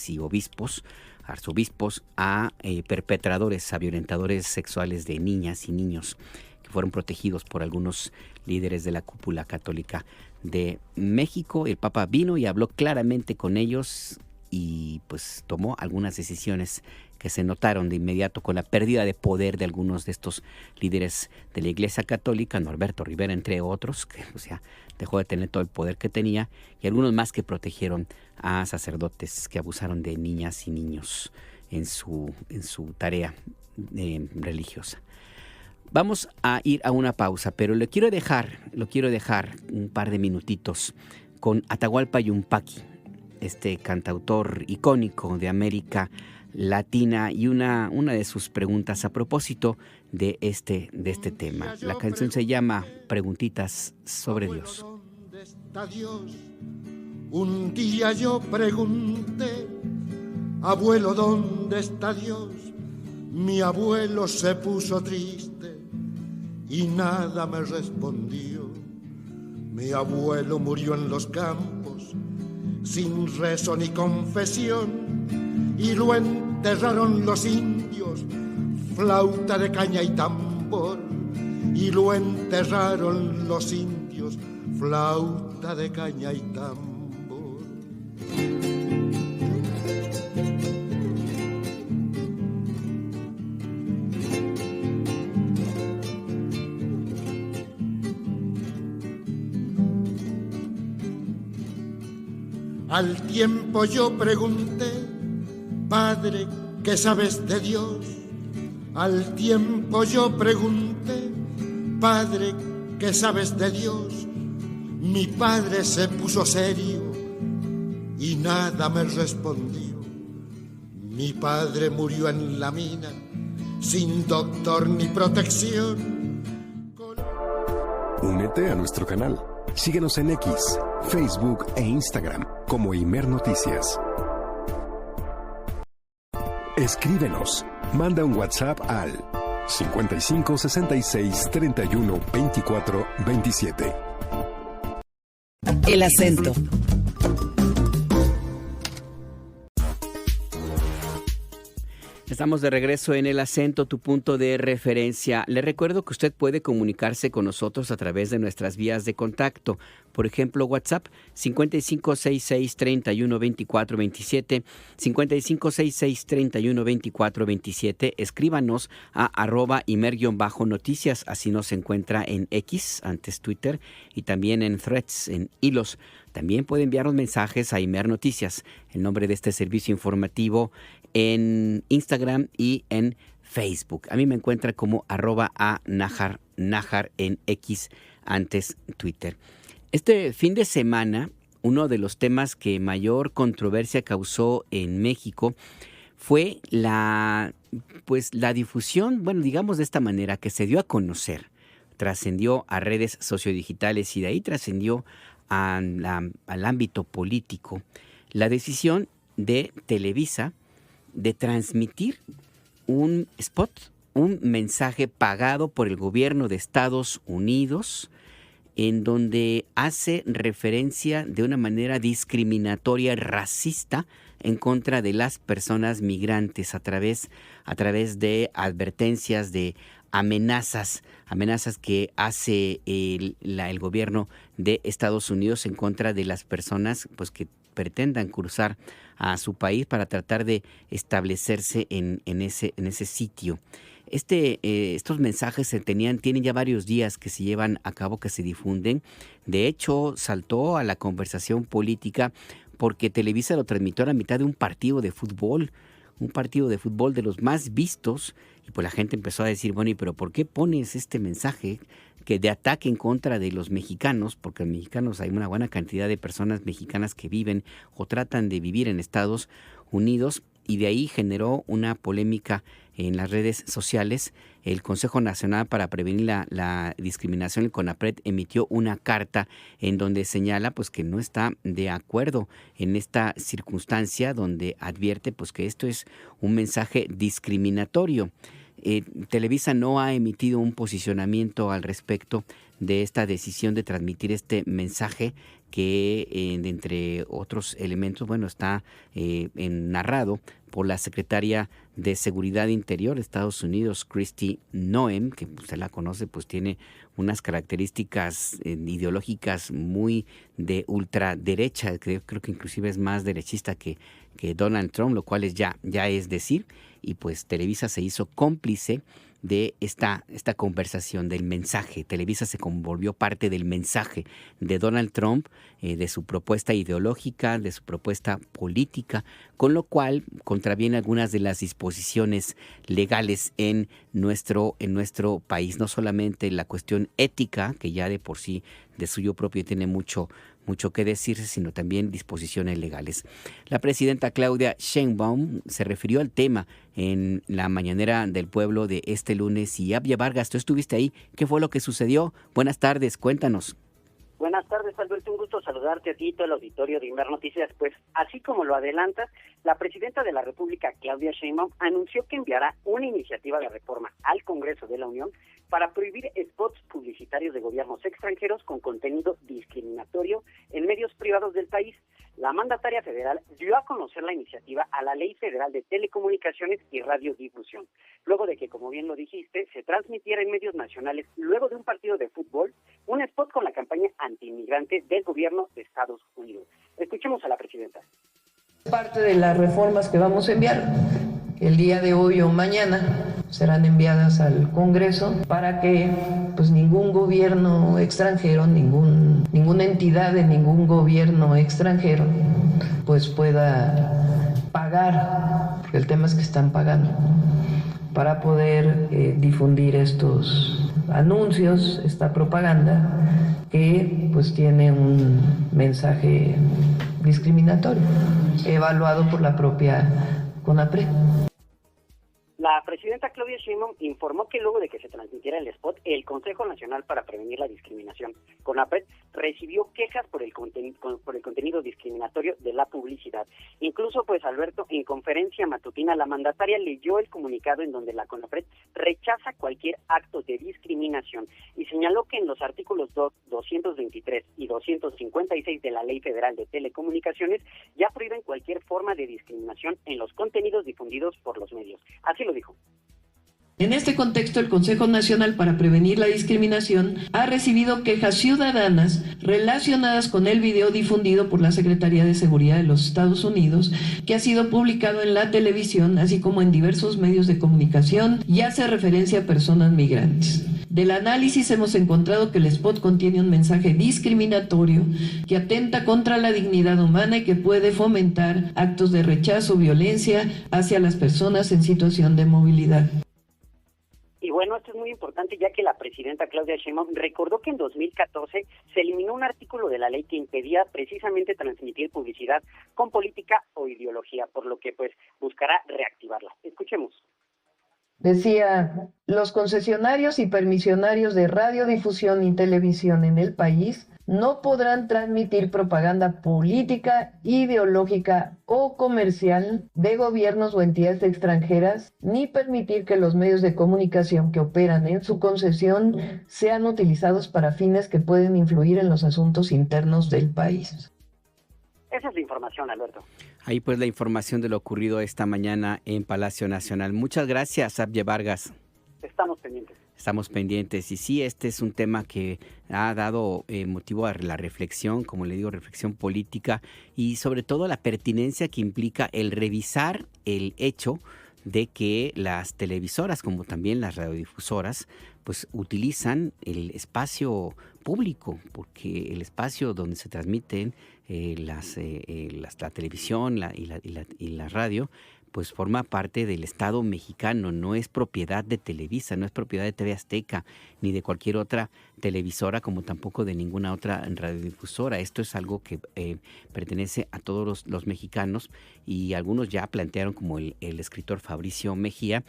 y obispos, arzobispos, a perpetradores, a violentadores sexuales de niñas y niños que fueron protegidos por algunos líderes de la cúpula católica de México. El Papa vino y habló claramente con ellos y pues tomó algunas decisiones que se notaron de inmediato con la pérdida de poder de algunos de estos líderes de la Iglesia Católica, Norberto Rivera entre otros, que dejó de tener todo el poder que tenía, y algunos más que protegieron a sacerdotes que abusaron de niñas y niños en su tarea religiosa. Vamos a ir a una pausa, pero lo quiero dejar un par de minutitos con Atahualpa Yupanqui, este cantautor icónico de América latina y una de sus preguntas a propósito de este tema. La canción se llama Preguntitas sobre Dios. ¿Dónde está Dios? Un día yo pregunté, abuelo, ¿dónde está Dios? Mi abuelo se puso triste y nada me respondió. Mi abuelo murió en los campos sin rezo ni confesión y lo enterraron los indios, flauta de caña y tambor. Y lo enterraron los indios, flauta de caña y tambor. Al tiempo yo pregunté, Padre, ¿qué sabes de Dios? Al tiempo yo pregunté, Padre, ¿qué sabes de Dios? Mi padre se puso serio y nada me respondió. Mi padre murió en la mina, sin doctor ni protección. Únete a nuestro canal. Síguenos en X, Facebook e Instagram como Imer Noticias. Escríbenos. Manda un WhatsApp al 55 66 31 24 27. El acento. Estamos de regreso en El Acento, tu punto de referencia. Le recuerdo que usted puede comunicarse con nosotros a través de nuestras vías de contacto. Por ejemplo, WhatsApp 5566-312427, 5566-312427. Escríbanos a @Imer_noticias, así nos encuentra en X, antes Twitter, y también en Threads, en hilos. También puede enviarnos mensajes a Imer Noticias, el nombre de este servicio informativo, en Instagram y en Facebook. A mí me encuentra como @Najar en X, antes Twitter. Este fin de semana, uno de los temas que mayor controversia causó en México fue la difusión, bueno, digamos de esta manera, que se dio a conocer, trascendió a redes sociodigitales y de ahí trascendió al ámbito político, la decisión de Televisa de transmitir un spot, un mensaje pagado por el gobierno de Estados Unidos, en donde hace referencia de una manera discriminatoria, racista, en contra de las personas migrantes a través de advertencias, de amenazas que hace el gobierno de Estados Unidos en contra de las personas pues que pretendan cruzar a su país para tratar de establecerse en ese sitio. Estos mensajes tienen ya varios días que se llevan a cabo, que se difunden. De hecho, saltó a la conversación política porque Televisa lo transmitió a la mitad de un partido de fútbol de los más vistos, y pues la gente empezó a decir, bueno, pero ¿por qué pones este mensaje que de ataque en contra de los mexicanos? Porque los mexicanos, hay una buena cantidad de personas mexicanas que viven o tratan de vivir en Estados Unidos, y de ahí generó una polémica en las redes sociales. El Consejo Nacional para Prevenir la Discriminación, el CONAPRED, emitió una carta en donde señala pues que no está de acuerdo en esta circunstancia, donde advierte pues que esto es un mensaje discriminatorio. Televisa no ha emitido un posicionamiento al respecto de esta decisión de transmitir este mensaje que, entre otros elementos, está narrado por la secretaria de Seguridad Interior de Estados Unidos, Kristi Noem, que usted la conoce, pues tiene unas características ideológicas muy de ultraderecha, creo que inclusive es más derechista que Donald Trump, lo cual ya es decir, y pues Televisa se hizo cómplice de esta conversación, del mensaje. Televisa se volvió parte del mensaje de Donald Trump, de su propuesta ideológica, de su propuesta política, con lo cual contraviene algunas de las disposiciones legales en nuestro país. No solamente la cuestión ética, que ya de por sí, de suyo propio, tiene mucho mucho que decirse, sino también disposiciones legales. La presidenta Claudia Sheinbaum se refirió al tema en la mañanera del pueblo de este lunes. Y Abya Vargas, tú estuviste ahí. ¿Qué fue lo que sucedió? Buenas tardes, cuéntanos. Buenas tardes, Alberto. Un gusto saludarte a ti y todo el auditorio de Imer Noticias. Pues, así como lo adelantas, la presidenta de la República, Claudia Sheinbaum, anunció que enviará una iniciativa de reforma al Congreso de la Unión para prohibir spots publicitarios de gobiernos extranjeros con contenido discriminatorio en medios privados del país. La mandataria federal dio a conocer la iniciativa a la Ley Federal de Telecomunicaciones y Radiodifusión, luego de que, como bien lo dijiste, se transmitiera en medios nacionales, luego de un partido de fútbol, un spot con la campaña antiinmigrante del gobierno de Estados Unidos. Escuchemos a la presidenta. Parte de las reformas que vamos a enviar el día de hoy o mañana serán enviadas al Congreso para que pues ningún gobierno extranjero, ninguna entidad de ningún gobierno extranjero pues pueda pagar, porque el tema es que están pagando, para poder difundir estos anuncios, esta propaganda que pues tiene un mensaje discriminatorio, evaluado por la propia CONAPRED. La presidenta Claudia Sheinbaum informó que luego de que se transmitiera el spot, el Consejo Nacional para Prevenir la Discriminación, CONAPRED, recibió quejas por el contenido discriminatorio de la publicidad. Incluso, pues, Alberto, en conferencia matutina, la mandataria leyó el comunicado en donde la CONAPRED rechaza cualquier acto de discriminación y señaló que en los artículos 223 y 256 de la Ley Federal de Telecomunicaciones ya prohíben cualquier forma de discriminación en los contenidos difundidos por los medios. Así lo dijo. En este contexto, el Consejo Nacional para Prevenir la Discriminación ha recibido quejas ciudadanas relacionadas con el video difundido por la Secretaría de Seguridad de los Estados Unidos, que ha sido publicado en la televisión, así como en diversos medios de comunicación, y hace referencia a personas migrantes. Del análisis hemos encontrado que el spot contiene un mensaje discriminatorio que atenta contra la dignidad humana y que puede fomentar actos de rechazo o violencia hacia las personas en situación de movilidad. Y bueno, esto es muy importante, ya que la presidenta Claudia Sheinbaum recordó que en 2014 se eliminó un artículo de la ley que impedía precisamente transmitir publicidad con política o ideología, por lo que pues buscará reactivarla. Escuchemos. Decía, los concesionarios y permisionarios de radiodifusión y televisión en el país no podrán transmitir propaganda política, ideológica o comercial de gobiernos o entidades extranjeras, ni permitir que los medios de comunicación que operan en su concesión sean utilizados para fines que pueden influir en los asuntos internos del país. Esa es la información, Alberto. Ahí pues la información de lo ocurrido esta mañana en Palacio Nacional. Muchas gracias, Abya Vargas. Estamos pendientes. Estamos pendientes. Y sí, este es un tema que ha dado motivo a la reflexión, como le digo, reflexión política y sobre todo la pertinencia que implica el revisar el hecho de que las televisoras, como también las radiodifusoras, pues utilizan el espacio público, porque el espacio donde se transmiten la televisión y la radio, pues forma parte del Estado mexicano, no es propiedad de Televisa, no es propiedad de TV Azteca, ni de cualquier otra televisora, como tampoco de ninguna otra radiodifusora. Esto es algo que pertenece a todos los mexicanos, y algunos ya plantearon, como el escritor Fabricio Mejía,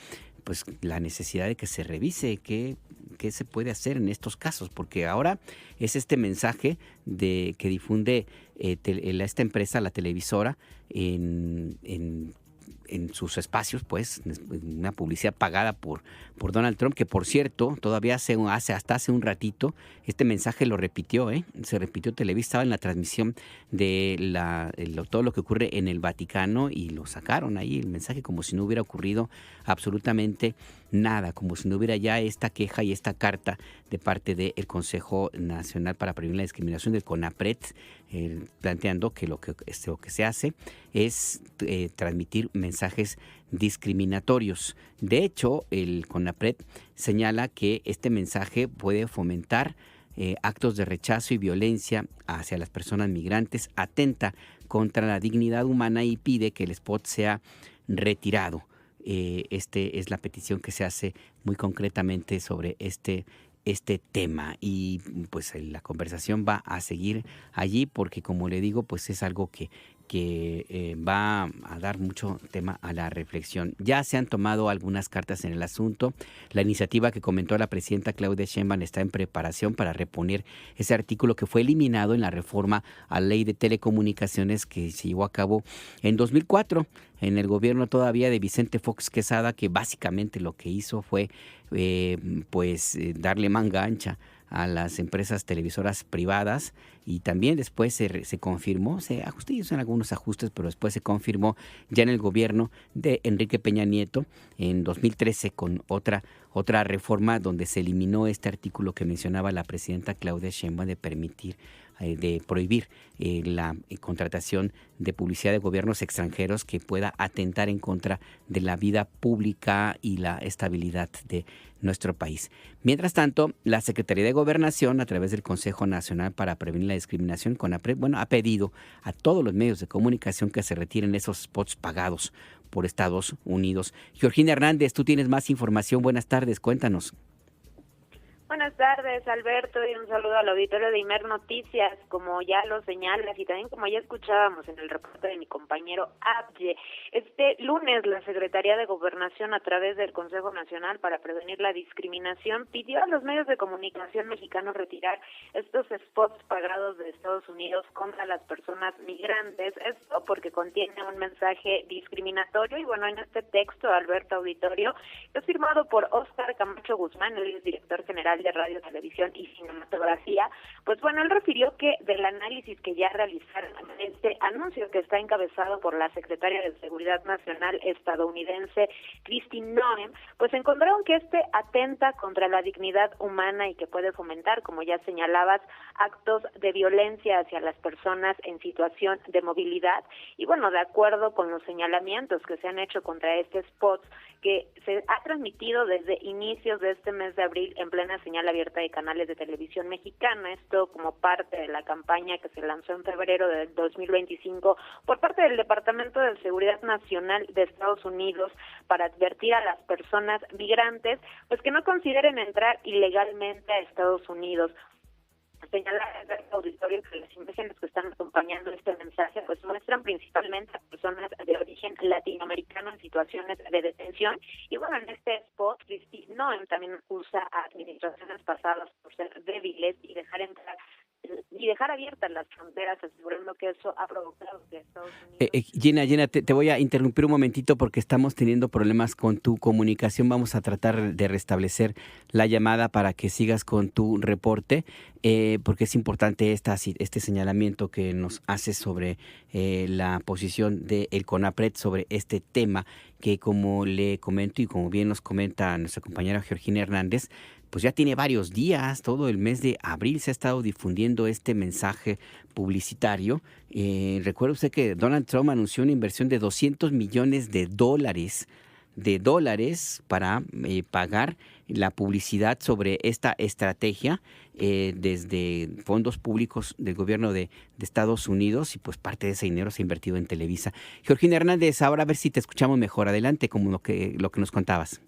pues la necesidad de que se revise qué se puede hacer en estos casos, porque ahora es este mensaje que difunde esta empresa, la televisora, en sus espacios, pues, una publicidad pagada por Donald Trump, que por cierto, todavía hasta hace un ratito, este mensaje lo repitió, se repitió. Televisa estaba en la transmisión de todo lo que ocurre en el Vaticano y lo sacaron ahí, el mensaje, como si no hubiera ocurrido absolutamente nada, como si no hubiera ya esta queja y esta carta de parte del Consejo Nacional para Prevenir la Discriminación, del CONAPRED, planteando que lo que se hace es transmitir mensajes discriminatorios. De hecho, el CONAPRED señala que este mensaje puede fomentar actos de rechazo y violencia hacia las personas migrantes, atenta contra la dignidad humana y pide que el spot sea retirado. Este es la petición que se hace muy concretamente sobre este este tema. Y pues la conversación va a seguir allí porque, como le digo, pues es algo que va a dar mucho tema a la reflexión. Ya se han tomado algunas cartas en el asunto. La iniciativa que comentó la presidenta Claudia Sheinbaum está en preparación para reponer ese artículo que fue eliminado en la reforma a la ley de telecomunicaciones que se llevó a cabo en 2004 en el gobierno todavía de Vicente Fox Quesada, que básicamente lo que hizo fue darle manga ancha a las empresas televisoras privadas, y también después se confirmó, se hizo algunos ajustes, pero después se confirmó ya en el gobierno de Enrique Peña Nieto en 2013 con otra reforma donde se eliminó este artículo que mencionaba la presidenta Claudia Sheinbaum de prohibir la contratación de publicidad de gobiernos extranjeros que pueda atentar en contra de la vida pública y la estabilidad de nuestro país. Mientras tanto, la Secretaría de Gobernación, a través del Consejo Nacional para Prevenir la Discriminación, CONAPRED, ha pedido a todos los medios de comunicación que se retiren esos spots pagados por Estados Unidos. Georgina Hernández, tú tienes más información. Buenas tardes, cuéntanos. Buenas tardes, Alberto, y un saludo al auditorio de Imer Noticias. Como ya lo señalas y también como ya escuchábamos en el reporte de mi compañero Abye, este lunes la Secretaría de Gobernación, a través del Consejo Nacional para Prevenir la Discriminación, pidió a los medios de comunicación mexicanos retirar estos spots pagados de Estados Unidos contra las personas migrantes, esto porque contiene un mensaje discriminatorio. Y bueno, en este texto, Alberto, auditorio, es firmado por Óscar Camacho Guzmán, el director general de Radio, Televisión y Cinematografía. Pues bueno, él refirió que del análisis que ya realizaron este anuncio, que está encabezado por la secretaria de Seguridad Nacional estadounidense Kristi Noem, pues encontraron que atenta contra la dignidad humana y que puede fomentar, como ya señalabas, actos de violencia hacia las personas en situación de movilidad. Y bueno, de acuerdo con los señalamientos que se han hecho contra este spot, que se ha transmitido desde inicios de este mes de abril en plena señal abierta de canales de televisión mexicana, esto como parte de la campaña que se lanzó en febrero del 2025 por parte del Departamento de Seguridad Nacional de Estados Unidos para advertir a las personas migrantes pues que no consideren entrar ilegalmente a Estados Unidos. Señalar al auditorio que las imágenes que están acompañando este mensaje pues muestran principalmente a personas de origen latinoamericano en situaciones de detención. Y bueno, en este spot, Kristi Noem también acusa a administraciones pasadas por ser débiles y dejar abiertas las fronteras, asegurando que eso ha provocado que Estados Unidos... Gina, te voy a interrumpir un momentito porque estamos teniendo problemas con tu comunicación. Vamos a tratar de restablecer la llamada para que sigas con tu reporte, porque es importante este señalamiento que nos haces sobre la posición del CONAPRED sobre este tema, que como le comento y como bien nos comenta nuestra compañera Georgina Hernández, pues ya tiene varios días, todo el mes de abril se ha estado difundiendo este mensaje publicitario. Recuerda usted que Donald Trump anunció una inversión de $200 millones para pagar la publicidad sobre esta estrategia desde fondos públicos del gobierno de Estados Unidos, y pues parte de ese dinero se ha invertido en Televisa. Georgina Hernández, ahora a ver si te escuchamos mejor. Adelante, como lo que nos contabas.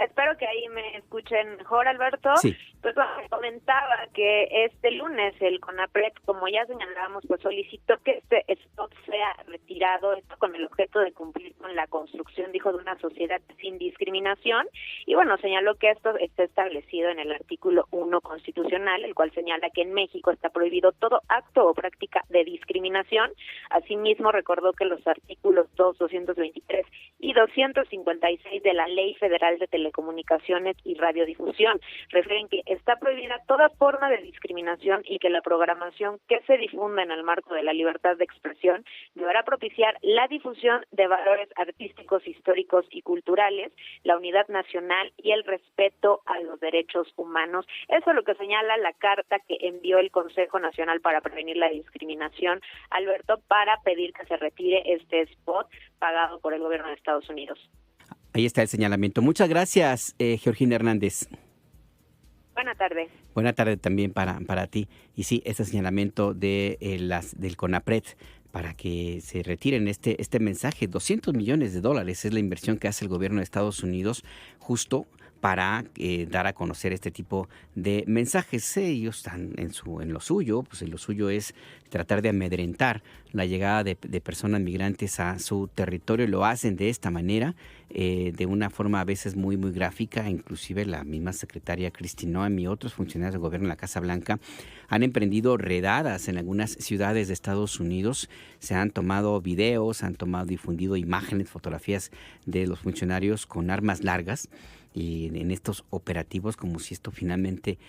Espero que ahí me escuchen mejor, Alberto. Sí. Pues comentaba que este lunes el CONAPRED, como ya señalábamos, pues solicitó que este spot sea retirado, esto con el objeto de cumplir con la construcción, dijo, de una sociedad sin discriminación. Y bueno, señaló que esto está establecido en el artículo 1 constitucional, el cual señala que en México está prohibido todo acto o práctica de discriminación. Asimismo, recordó que los artículos 2, 223 y 256 de la Ley Federal de Telecomunicaciones y Radiodifusión refieren que está prohibida toda forma de discriminación y que la programación que se difunda en el marco de la libertad de expresión deberá propiciar la difusión de valores artísticos, históricos y culturales, la unidad nacional y el respeto a los derechos humanos. Eso es lo que señala la carta que envió el Consejo Nacional para Prevenir la Discriminación, Alberto, para pedir que se retire este spot pagado por el gobierno de Estados Unidos. Ahí está el señalamiento. Muchas gracias, Georgina Hernández. Buenas tardes. Buena tarde también para ti. Y sí, este señalamiento del CONAPRED para que se retiren este mensaje. $200 millones es la inversión que hace el gobierno de Estados Unidos justo para dar a conocer este tipo de mensajes. Ellos están en lo suyo, pues en lo suyo es tratar de amedrentar la llegada de personas migrantes a su territorio. Lo hacen de esta manera, de una forma a veces muy, muy gráfica. Inclusive la misma secretaria Kristi Noem y otros funcionarios del gobierno de la Casa Blanca han emprendido redadas en algunas ciudades de Estados Unidos. Se han tomado videos, difundido imágenes, fotografías de los funcionarios con armas largas y en estos operativos, como si esto finalmente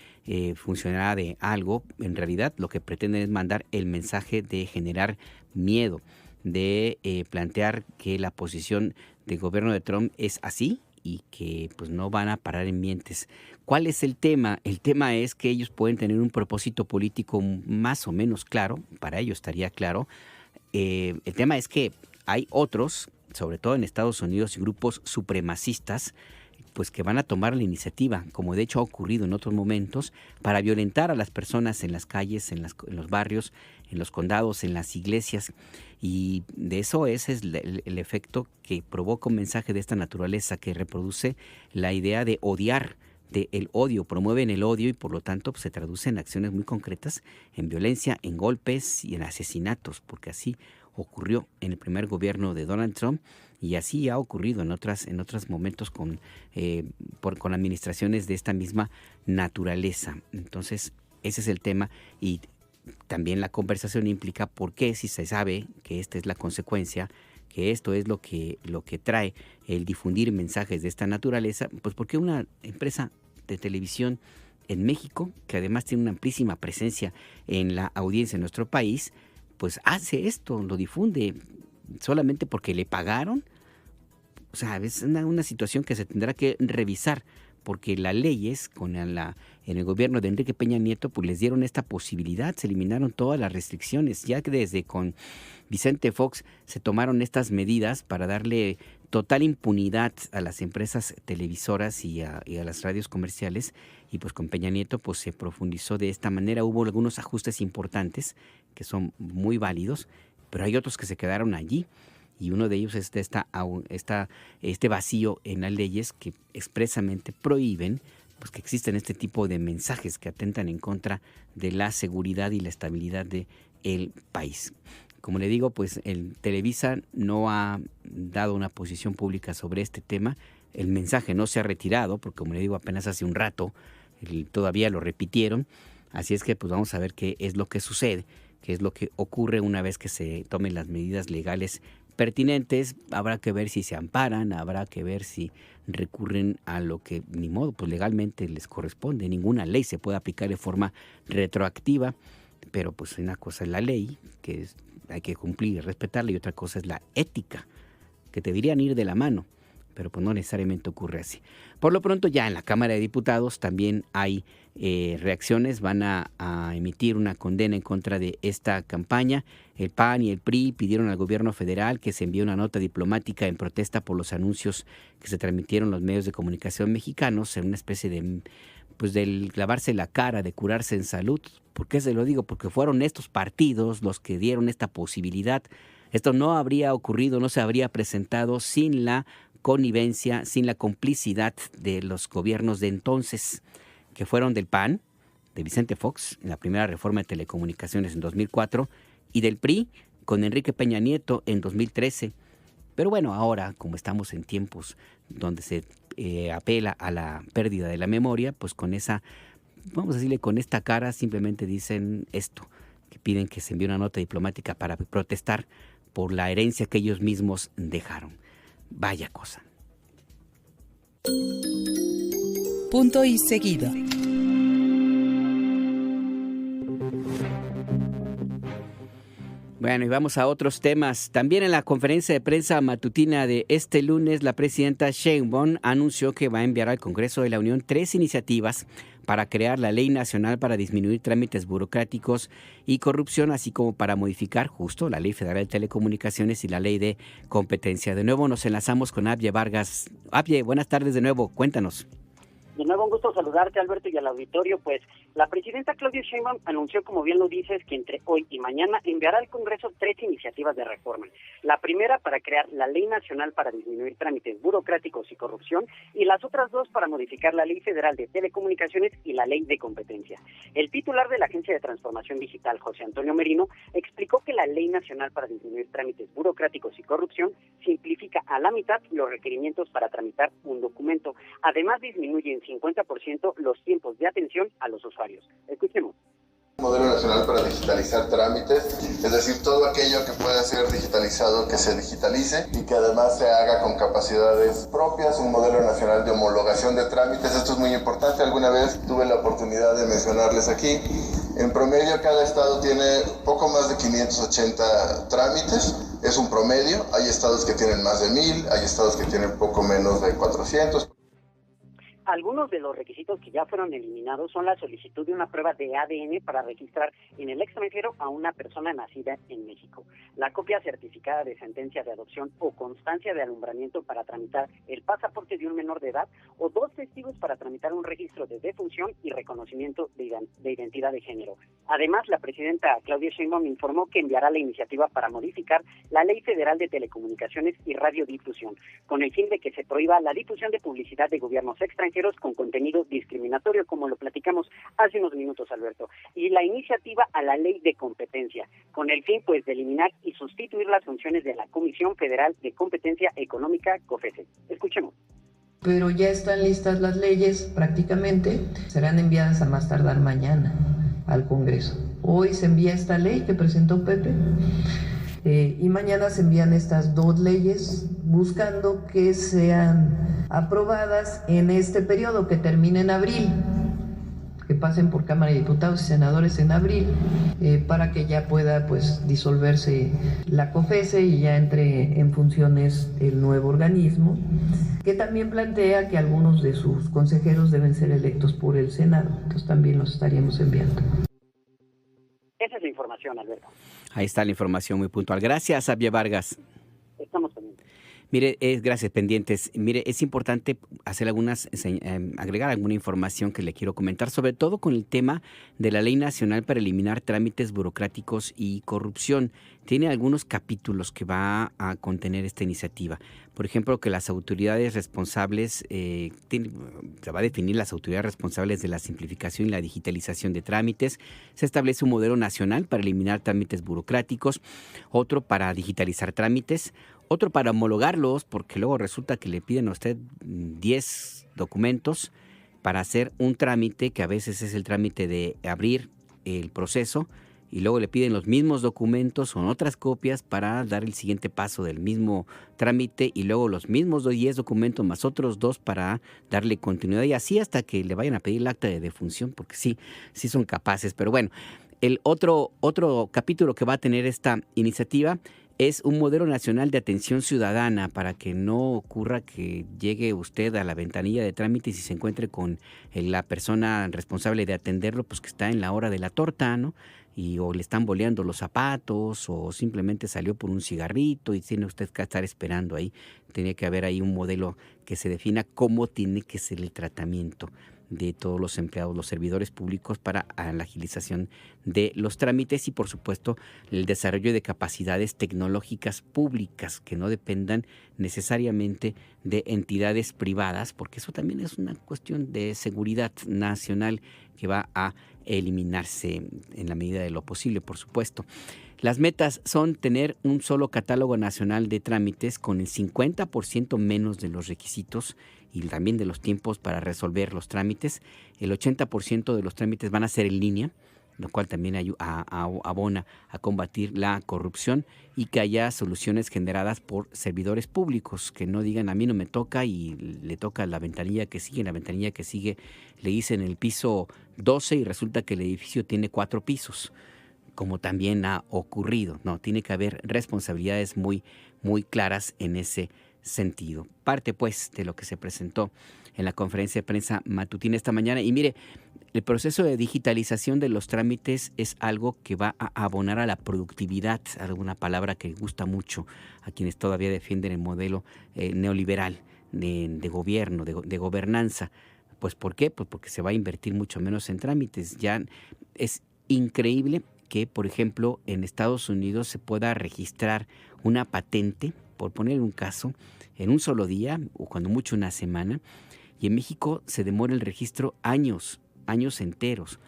funcionara de algo. En realidad lo que pretenden es mandar el mensaje de generar miedo, de plantear que la posición del gobierno de Trump es así y que pues no van a parar en mientes. ¿Cuál es el tema? El tema es que ellos pueden tener un propósito político más o menos claro, para ellos estaría claro. El tema es que hay otros, sobre todo en Estados Unidos, grupos supremacistas, pues que van a tomar la iniciativa, como de hecho ha ocurrido en otros momentos, para violentar a las personas en las calles, en los barrios, en los condados, en las iglesias. Y de eso ese es el efecto que provoca un mensaje de esta naturaleza, que reproduce la idea de odiar, del odio, promueven el odio y por lo tanto pues, se traduce en acciones muy concretas, en violencia, en golpes y en asesinatos, porque así ocurrió en el primer gobierno de Donald Trump y así ha ocurrido en otros momentos con administraciones de esta misma naturaleza. Entonces, ese es el tema y también la conversación implica por qué, si se sabe que esta es la consecuencia, que esto es lo que trae el difundir mensajes de esta naturaleza, pues porque una empresa de televisión en México, que además tiene una amplísima presencia en la audiencia en nuestro país, pues hace esto, lo difunde solamente porque le pagaron. O sea, es una situación que se tendrá que revisar, porque las leyes en el gobierno de Enrique Peña Nieto pues les dieron esta posibilidad, se eliminaron todas las restricciones, ya que desde con Vicente Fox se tomaron estas medidas para darle total impunidad a las empresas televisoras y a las radios comerciales, y pues con Peña Nieto pues se profundizó de esta manera. Hubo algunos ajustes importantes que son muy válidos, pero hay otros que se quedaron allí. Y uno de ellos es este vacío en las leyes que expresamente prohíben pues, que existen este tipo de mensajes que atentan en contra de la seguridad y la estabilidad del país. Como le digo, pues el Televisa no ha dado una posición pública sobre este tema. El mensaje no se ha retirado, porque como le digo, apenas hace un rato todavía lo repitieron. Así es que pues vamos a ver qué es lo que sucede, qué es lo que ocurre una vez que se tomen las medidas legales pertinentes. Habrá que ver si se amparan, habrá que ver si recurren a lo que ni modo, pues legalmente les corresponde. Ninguna ley se puede aplicar de forma retroactiva, pero pues una cosa es la ley, que hay que cumplir y respetarla, y otra cosa es la ética, que deberían ir de la mano, pero pues no necesariamente ocurre así. Por lo pronto ya en la Cámara de Diputados también hay reacciones, van a emitir una condena en contra de esta campaña. El PAN y el PRI pidieron al gobierno federal que se envíe una nota diplomática en protesta por los anuncios que se transmitieron en los medios de comunicación mexicanos, en una especie de lavarse la cara, de curarse en salud. ¿Por qué se lo digo? Porque fueron estos partidos los que dieron esta posibilidad. Esto no habría ocurrido, no se habría presentado sin la connivencia, sin la complicidad de los gobiernos de entonces, que fueron del PAN, de Vicente Fox, en la primera reforma de telecomunicaciones en 2004, y del PRI, con Enrique Peña Nieto en 2013. Pero bueno, ahora, como estamos en tiempos donde se apela a la pérdida de la memoria, pues con esa, vamos a decirle, con esta cara, simplemente dicen esto, que piden que se envíe una nota diplomática para protestar por la herencia que ellos mismos dejaron. Vaya cosa. Punto y seguido. Bueno, y vamos a otros temas. También en la conferencia de prensa matutina de este lunes, la presidenta Sheinbaum anunció que va a enviar al Congreso de la Unión 3 iniciativas para crear la Ley Nacional para disminuir trámites burocráticos y corrupción, así como para modificar justo la Ley Federal de Telecomunicaciones y la Ley de Competencia. De nuevo nos enlazamos con Abye Vargas. Abye, buenas tardes de nuevo, cuéntanos. De nuevo, un gusto saludarte, Alberto, y al auditorio. Pues La presidenta Claudia Sheinbaum anunció, como bien lo dices, que entre hoy y mañana enviará al Congreso 3 iniciativas de reforma. La primera para crear la Ley Nacional para disminuir trámites burocráticos y corrupción, y las otras 2 para modificar la Ley Federal de Telecomunicaciones y la Ley de Competencia. El titular de la Agencia de Transformación Digital, José Antonio Merino, explicó que la Ley Nacional para disminuir trámites burocráticos y corrupción simplifica a la mitad los requerimientos para tramitar un documento. Además, disminuye en 50% los tiempos de atención a los usuarios. Escuchemos. Modelo nacional para digitalizar trámites, es decir, todo aquello que pueda ser digitalizado, que se digitalice y que además se haga con capacidades propias, un modelo nacional de homologación de trámites. Esto es muy importante, alguna vez tuve la oportunidad de mencionarles aquí. En promedio, cada estado tiene poco más de 580 trámites, es un promedio, hay estados que tienen más de 1,000, hay estados que tienen poco menos de 400. Algunos de los requisitos que ya fueron eliminados son la solicitud de una prueba de ADN para registrar en el extranjero a una persona nacida en México, la copia certificada de sentencia de adopción o constancia de alumbramiento para tramitar el pasaporte de un menor de edad, o 2 testigos para tramitar un registro de defunción y reconocimiento de identidad de género. Además, la presidenta Claudia Sheinbaum informó que enviará la iniciativa para modificar la Ley Federal de Telecomunicaciones y Radiodifusión, con el fin de que se prohíba la difusión de publicidad de gobiernos extranjeros con contenido discriminatorio, como lo platicamos hace unos minutos, Alberto, y la iniciativa a la Ley de Competencia, con el fin pues de eliminar y sustituir las funciones de la Comisión Federal de Competencia Económica, COFESE. Escuchemos. Pero ya están listas las leyes, prácticamente serán enviadas a más tardar mañana al Congreso. Hoy se envía esta ley que presentó Pepe, y mañana se envían estas 2 leyes buscando que sean aprobadas en este periodo que termine en abril, que pasen por Cámara de Diputados y Senadores en abril, para que ya pueda pues disolverse la COFESE y ya entre en funciones el nuevo organismo, que también plantea que algunos de sus consejeros deben ser electos por el Senado. Entonces también los estaríamos enviando. Esa es la información, Alberto. Ahí está la información muy puntual. Gracias, Abia Vargas. Estamos pendientes. Mire, gracias, pendientes. Mire, es importante hacer agregar alguna información que le quiero comentar, sobre todo con el tema de la Ley Nacional para eliminar trámites burocráticos y corrupción. Tiene algunos capítulos que va a contener esta iniciativa. Por ejemplo, que las autoridades responsables, se va a definir las autoridades responsables de la simplificación y la digitalización de trámites. Se establece un modelo nacional para eliminar trámites burocráticos, otro para digitalizar trámites, otro para homologarlos, porque luego resulta que le piden a usted 10 documentos para hacer un trámite, que a veces es el trámite de abrir el proceso, y luego le piden los mismos documentos con otras copias para dar el siguiente paso del mismo trámite, y luego los mismos 10 documentos más otros 2 para darle continuidad, y así hasta que le vayan a pedir el acta de defunción, porque sí son capaces. Pero bueno, el otro capítulo que va a tener esta iniciativa es un modelo nacional de atención ciudadana, para que no ocurra que llegue usted a la ventanilla de trámites y se encuentre con la persona responsable de atenderlo, pues que está en la hora de la torta, ¿no? O le están boleando los zapatos, o simplemente salió por un cigarrito y tiene usted que estar esperando ahí. Tiene que haber ahí un modelo que se defina cómo tiene que ser el tratamiento de todos los empleados, los servidores públicos, para la agilización de los trámites, y por supuesto el desarrollo de capacidades tecnológicas públicas que no dependan necesariamente de entidades privadas, porque eso también es una cuestión de seguridad nacional que va a eliminarse en la medida de lo posible, por supuesto. Las metas son tener un solo catálogo nacional de trámites con el 50% menos de los requisitos y también de los tiempos para resolver los trámites. El 80% de los trámites van a ser en línea, lo cual también abona a combatir la corrupción, y que haya soluciones generadas por servidores públicos, que no digan a mí no me toca y le toca la ventanilla que sigue, le dicen el piso 12 y resulta que el edificio tiene 4 pisos, como también ha ocurrido. No, tiene que haber responsabilidades muy, muy claras en ese sentido. Parte pues de lo que se presentó en la conferencia de prensa matutina esta mañana. Y mire, el proceso de digitalización de los trámites es algo que va a abonar a la productividad, alguna palabra que gusta mucho a quienes todavía defienden el modelo neoliberal de gobierno, de gobernanza. Pues ¿por qué? Pues porque se va a invertir mucho menos en trámites. Ya es increíble que, por ejemplo, en Estados Unidos se pueda registrar una patente, por poner un caso, en un solo día o cuando mucho una semana, y en México se demora el registro años enteros,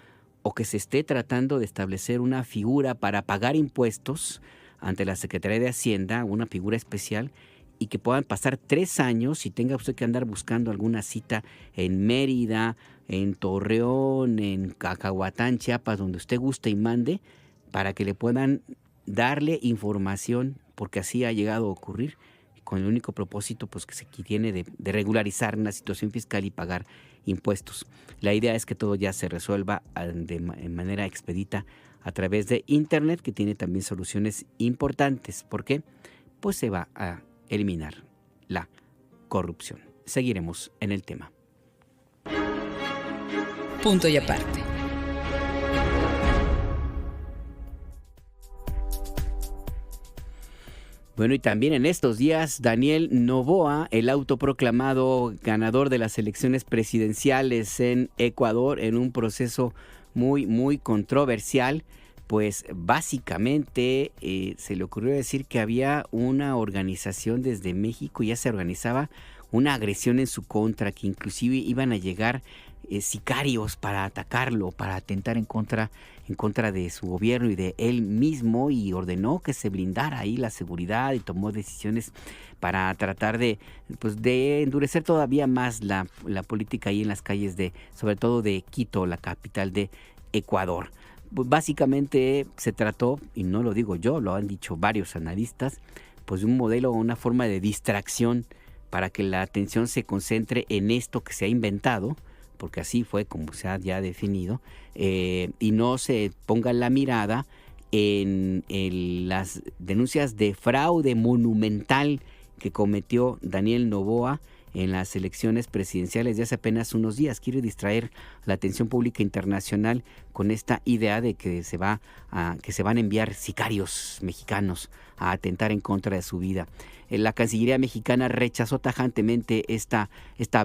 o que se esté tratando de establecer una figura para pagar impuestos ante la Secretaría de Hacienda, una figura especial, y que puedan pasar 3 años y tenga usted que andar buscando alguna cita en Mérida, en Torreón, en Cacahuatán, Chiapas, donde usted guste y mande, para que le puedan darle información, porque así ha llegado a ocurrir, con el único propósito pues que se tiene de regularizar una situación fiscal y pagar impuestos. La idea es que todo ya se resuelva de manera expedita a través de Internet, que tiene también soluciones importantes. ¿Por qué? Pues se va a eliminar la corrupción. Seguiremos en el tema. Punto y aparte. Bueno, y también en estos días, Daniel Noboa, el autoproclamado ganador de las elecciones presidenciales en Ecuador, en un proceso muy controversial, pues básicamente se le ocurrió decir que había una organización desde México, ya se organizaba una agresión en su contra, que inclusive iban a llegar sicarios para atacarlo, para atentar en contra de su gobierno y de él mismo, y ordenó que se blindara ahí la seguridad y tomó decisiones para tratar de endurecer todavía más la política ahí en las calles sobre todo de Quito, la capital de Ecuador. Pues básicamente se trató, y no lo digo yo, lo han dicho varios analistas, pues de un modelo o una forma de distracción para que la atención se concentre en esto que se ha inventado, porque así fue como se ha ya definido, y no se ponga la mirada en las denuncias de fraude monumental que cometió Daniel Noboa en las elecciones presidenciales de hace apenas unos días. Quiere distraer la atención pública internacional con esta idea de que se van a enviar sicarios mexicanos a atentar en contra de su vida. La Cancillería mexicana rechazó tajantemente esta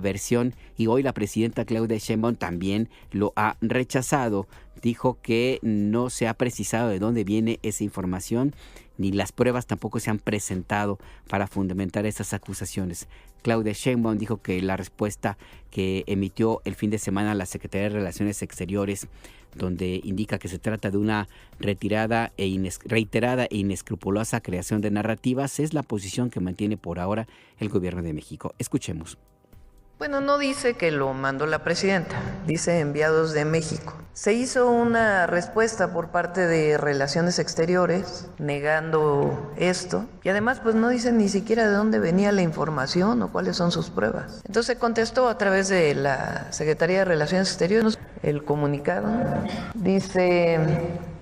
versión, y hoy la presidenta Claudia Sheinbaum también lo ha rechazado. Dijo que no se ha precisado de dónde viene esa información, ni las pruebas tampoco se han presentado para fundamentar esas acusaciones. Claudia Sheinbaum dijo que la respuesta que emitió el fin de semana la Secretaría de Relaciones Exteriores, donde indica que se trata de una reiterada e inescrupulosa creación de narrativas, es la posición que mantiene por ahora el gobierno de México. Escuchemos. Bueno, no dice que lo mandó la presidenta, dice enviados de México. Se hizo una respuesta por parte de Relaciones Exteriores negando esto, y además pues no dice ni siquiera de dónde venía la información o cuáles son sus pruebas. Entonces contestó a través de la Secretaría de Relaciones Exteriores el comunicado. Dice: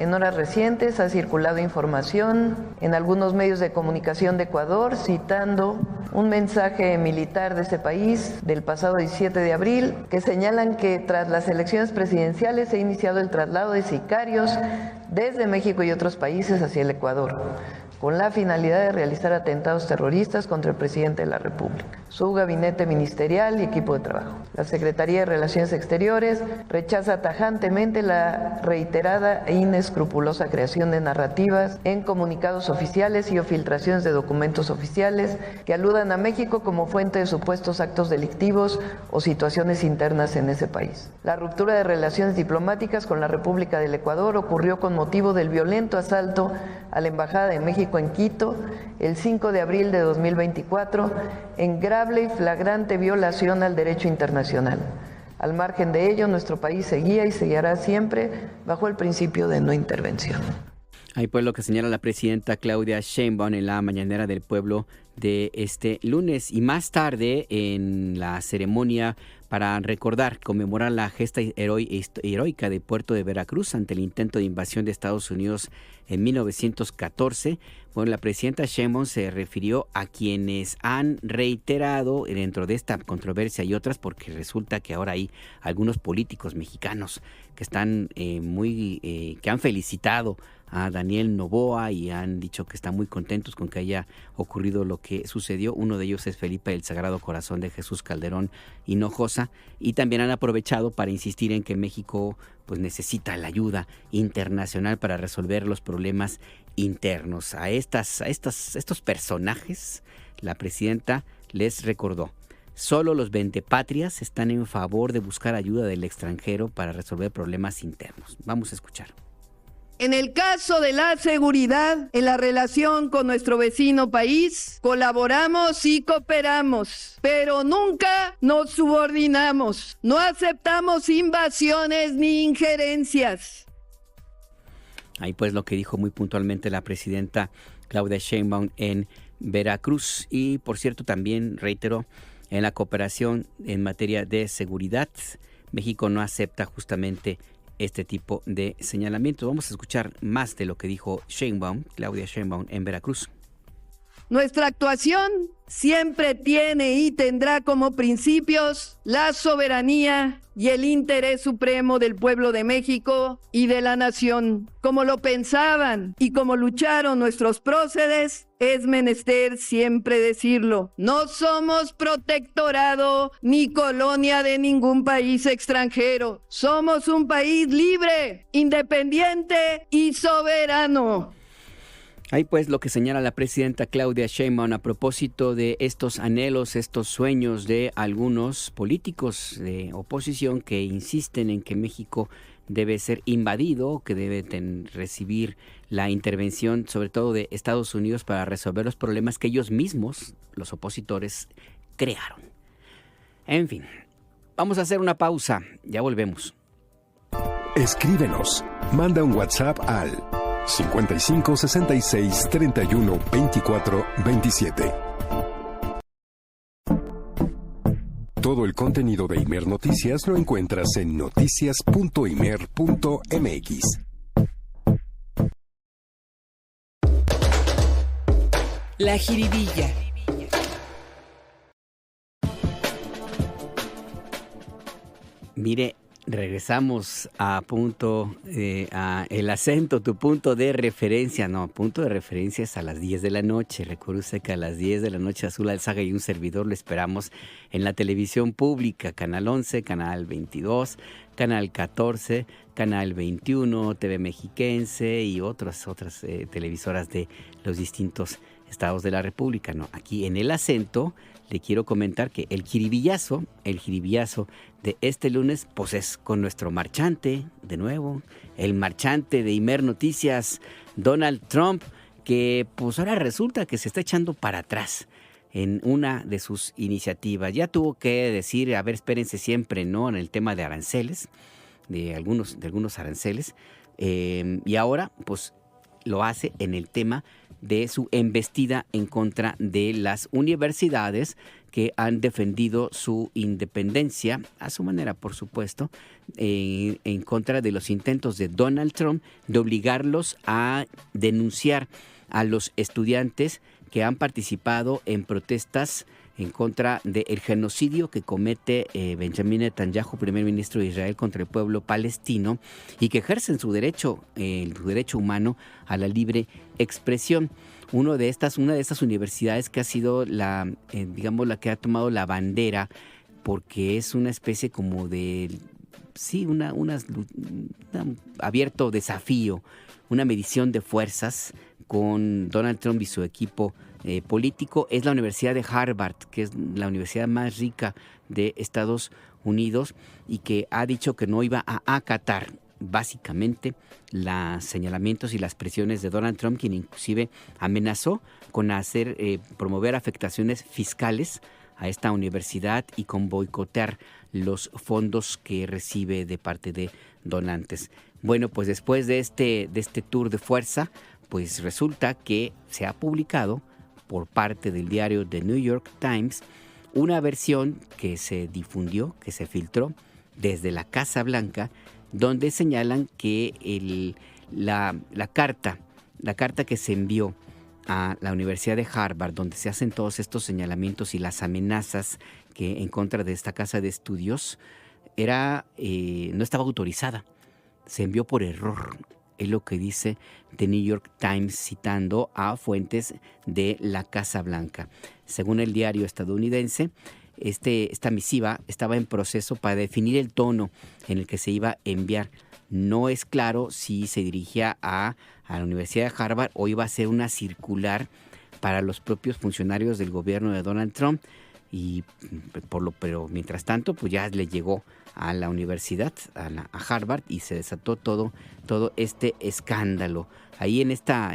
en horas recientes ha circulado información en algunos medios de comunicación de Ecuador citando un mensaje militar de ese país del pasado 17 de abril que señalan que tras las elecciones presidenciales se ha iniciado el traslado de sicarios desde México y otros países hacia el Ecuador, con la finalidad de realizar atentados terroristas contra el presidente de la República, su gabinete ministerial y equipo de trabajo. La Secretaría de Relaciones Exteriores rechaza tajantemente la reiterada e inescrupulosa creación de narrativas en comunicados oficiales y o filtraciones de documentos oficiales que aludan a México como fuente de supuestos actos delictivos o situaciones internas en ese país. La ruptura de relaciones diplomáticas con la República del Ecuador ocurrió con motivo del violento asalto a la Embajada de México en Quito el 5 de abril de 2024 en grave y flagrante violación al derecho internacional. Al margen de ello, nuestro país seguía y seguirá siempre bajo el principio de no intervención. Ahí pues lo que señala la presidenta Claudia Sheinbaum en la mañanera del pueblo de este lunes. Y más tarde, en la ceremonia para conmemorar la gesta heroica de Puerto de Veracruz ante el intento de invasión de Estados Unidos en 1914, bueno, la presidenta Sheinbaum se refirió a quienes han reiterado dentro de esta controversia y otras, porque resulta que ahora hay algunos políticos mexicanos que están que han felicitado a Daniel Noboa y han dicho que están muy contentos con que haya ocurrido lo que sucedió. Uno de ellos es Felipe del Sagrado Corazón de Jesús Calderón Hinojosa, causa y también han aprovechado para insistir en que México pues necesita la ayuda internacional para resolver los problemas internos. A estos personajes, la presidenta les recordó: solo los vendepatrias están en favor de buscar ayuda del extranjero para resolver problemas internos. Vamos a escuchar. En el caso de la seguridad, en la relación con nuestro vecino país, colaboramos y cooperamos, pero nunca nos subordinamos. No aceptamos invasiones ni injerencias. Ahí pues lo que dijo muy puntualmente la presidenta Claudia Sheinbaum en Veracruz. Y por cierto también reiteró en la cooperación en materia de seguridad, México no acepta justamente este tipo de señalamientos. Vamos a escuchar más de lo que dijo Claudia Sheinbaum en Veracruz. Nuestra actuación siempre tiene y tendrá como principios la soberanía y el interés supremo del pueblo de México y de la nación. Como lo pensaban y como lucharon nuestros próceres, es menester siempre decirlo: no somos protectorado ni colonia de ningún país extranjero. Somos un país libre, independiente y soberano. Ahí pues lo que señala la presidenta Claudia Sheinbaum a propósito de estos anhelos, estos sueños de algunos políticos de oposición que insisten en que México debe ser invadido, que debe recibir la intervención sobre todo de Estados Unidos para resolver los problemas que ellos mismos, los opositores, crearon. En fin, vamos a hacer una pausa, ya volvemos. Escríbenos, manda un WhatsApp al 55 66 31 24 27. Todo el contenido de Imer Noticias lo encuentras en noticias.imer.mx. La jiribilla. Mire, regresamos a el acento, tu punto de referencia. No, punto de referencia es a las 10 de la noche. Recuerde usted que a las 10 de la noche Azul Alzaga y un servidor lo esperamos en la televisión pública, Canal 11, Canal 22, Canal 14, Canal 21, TV Mexiquense y otras televisoras de los distintos estados de la República. No, aquí en el acento le quiero comentar que el jiribillazo de este lunes, pues es con nuestro marchante, de nuevo, el marchante de Imer Noticias, Donald Trump, que pues ahora resulta que se está echando para atrás en una de sus iniciativas. Ya tuvo que decir, a ver, espérense siempre, ¿no?, en el tema de aranceles, de algunos aranceles, y ahora pues lo hace en el tema de su embestida en contra de las universidades que han defendido su independencia, a su manera por supuesto, en contra de los intentos de Donald Trump de obligarlos a denunciar a los estudiantes que han participado en protestas en contra del genocidio que comete Benjamín Netanyahu, primer ministro de Israel, contra el pueblo palestino, y que ejercen su derecho, el derecho humano a la libre expresión. Una de estas universidades que ha sido la que ha tomado la bandera, porque es una especie como de, sí, un abierto desafío, una medición de fuerzas con Donald Trump y su equipo político, es la Universidad de Harvard, que es la universidad más rica de Estados Unidos y que ha dicho que no iba a acatar básicamente los señalamientos y las presiones de Donald Trump, quien inclusive amenazó con promover afectaciones fiscales a esta universidad y con boicotear los fondos que recibe de parte de donantes. Bueno, pues después de este tour de fuerza, pues resulta que se ha publicado por parte del diario The New York Times una versión que se difundió, que se filtró desde la Casa Blanca, donde señalan que la carta que se envió a la Universidad de Harvard, donde se hacen todos estos señalamientos y las amenazas que en contra de esta casa de estudios, no estaba autorizada, se envió por error. Es lo que dice The New York Times citando a fuentes de la Casa Blanca. Según el diario estadounidense, esta misiva estaba en proceso para definir el tono en el que se iba a enviar. No es claro si se dirigía a la Universidad de Harvard o iba a ser una circular para los propios funcionarios del gobierno de Donald Trump. Pero mientras tanto, pues ya le llegó a la universidad, a Harvard, y se desató todo este escándalo. Ahí en esta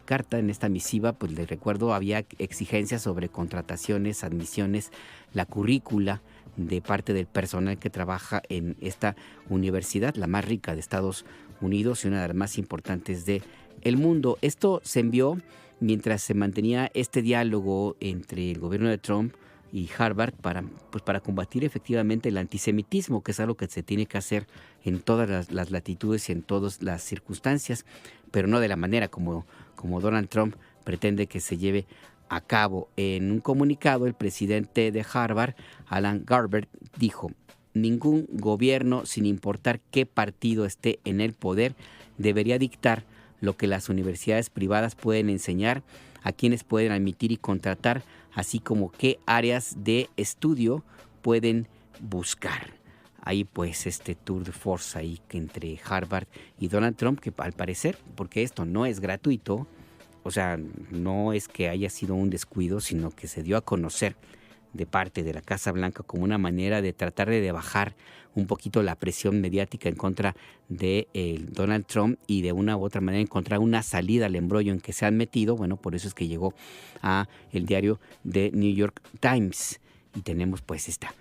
carta, en esta misiva, pues les recuerdo, había exigencias sobre contrataciones, admisiones, la currícula de parte del personal que trabaja en esta universidad, la más rica de Estados Unidos y una de las más importantes del mundo. Esto se envió mientras se mantenía este diálogo entre el gobierno de Trump y Harvard para combatir efectivamente el antisemitismo, que es algo que se tiene que hacer en todas las latitudes y en todas las circunstancias, pero no de la manera como Donald Trump pretende que se lleve a cabo. En un comunicado, el presidente de Harvard, Alan Garber, dijo: ningún gobierno, sin importar qué partido esté en el poder, debería dictar lo que las universidades privadas pueden enseñar, a quienes pueden admitir y contratar, así como qué áreas de estudio pueden buscar. Ahí pues este tour de force ahí entre Harvard y Donald Trump, que al parecer, porque esto no es gratuito, o sea, no es que haya sido un descuido, sino que se dio a conocer de parte de la Casa Blanca como una manera de tratar de bajar un poquito la presión mediática en contra de Donald Trump y de una u otra manera encontrar una salida al embrollo en que se han metido. Bueno, por eso es que llegó a el diario de New York Times y tenemos pues esta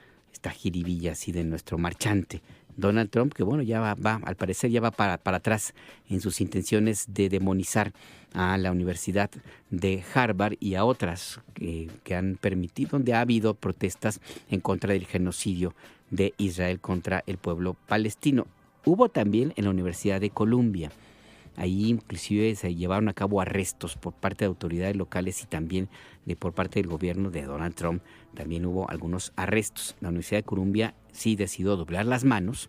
jiribilla así de nuestro marchante Donald Trump, que bueno, ya va al parecer ya va para atrás en sus intenciones de demonizar a la Universidad de Harvard y a otras que han permitido, donde ha habido protestas en contra del genocidio de Israel contra el pueblo palestino. Hubo también en la Universidad de Columbia. Ahí inclusive se llevaron a cabo arrestos por parte de autoridades locales y también por parte del gobierno de Donald Trump. También hubo algunos arrestos. La Universidad de Columbia sí decidió doblar las manos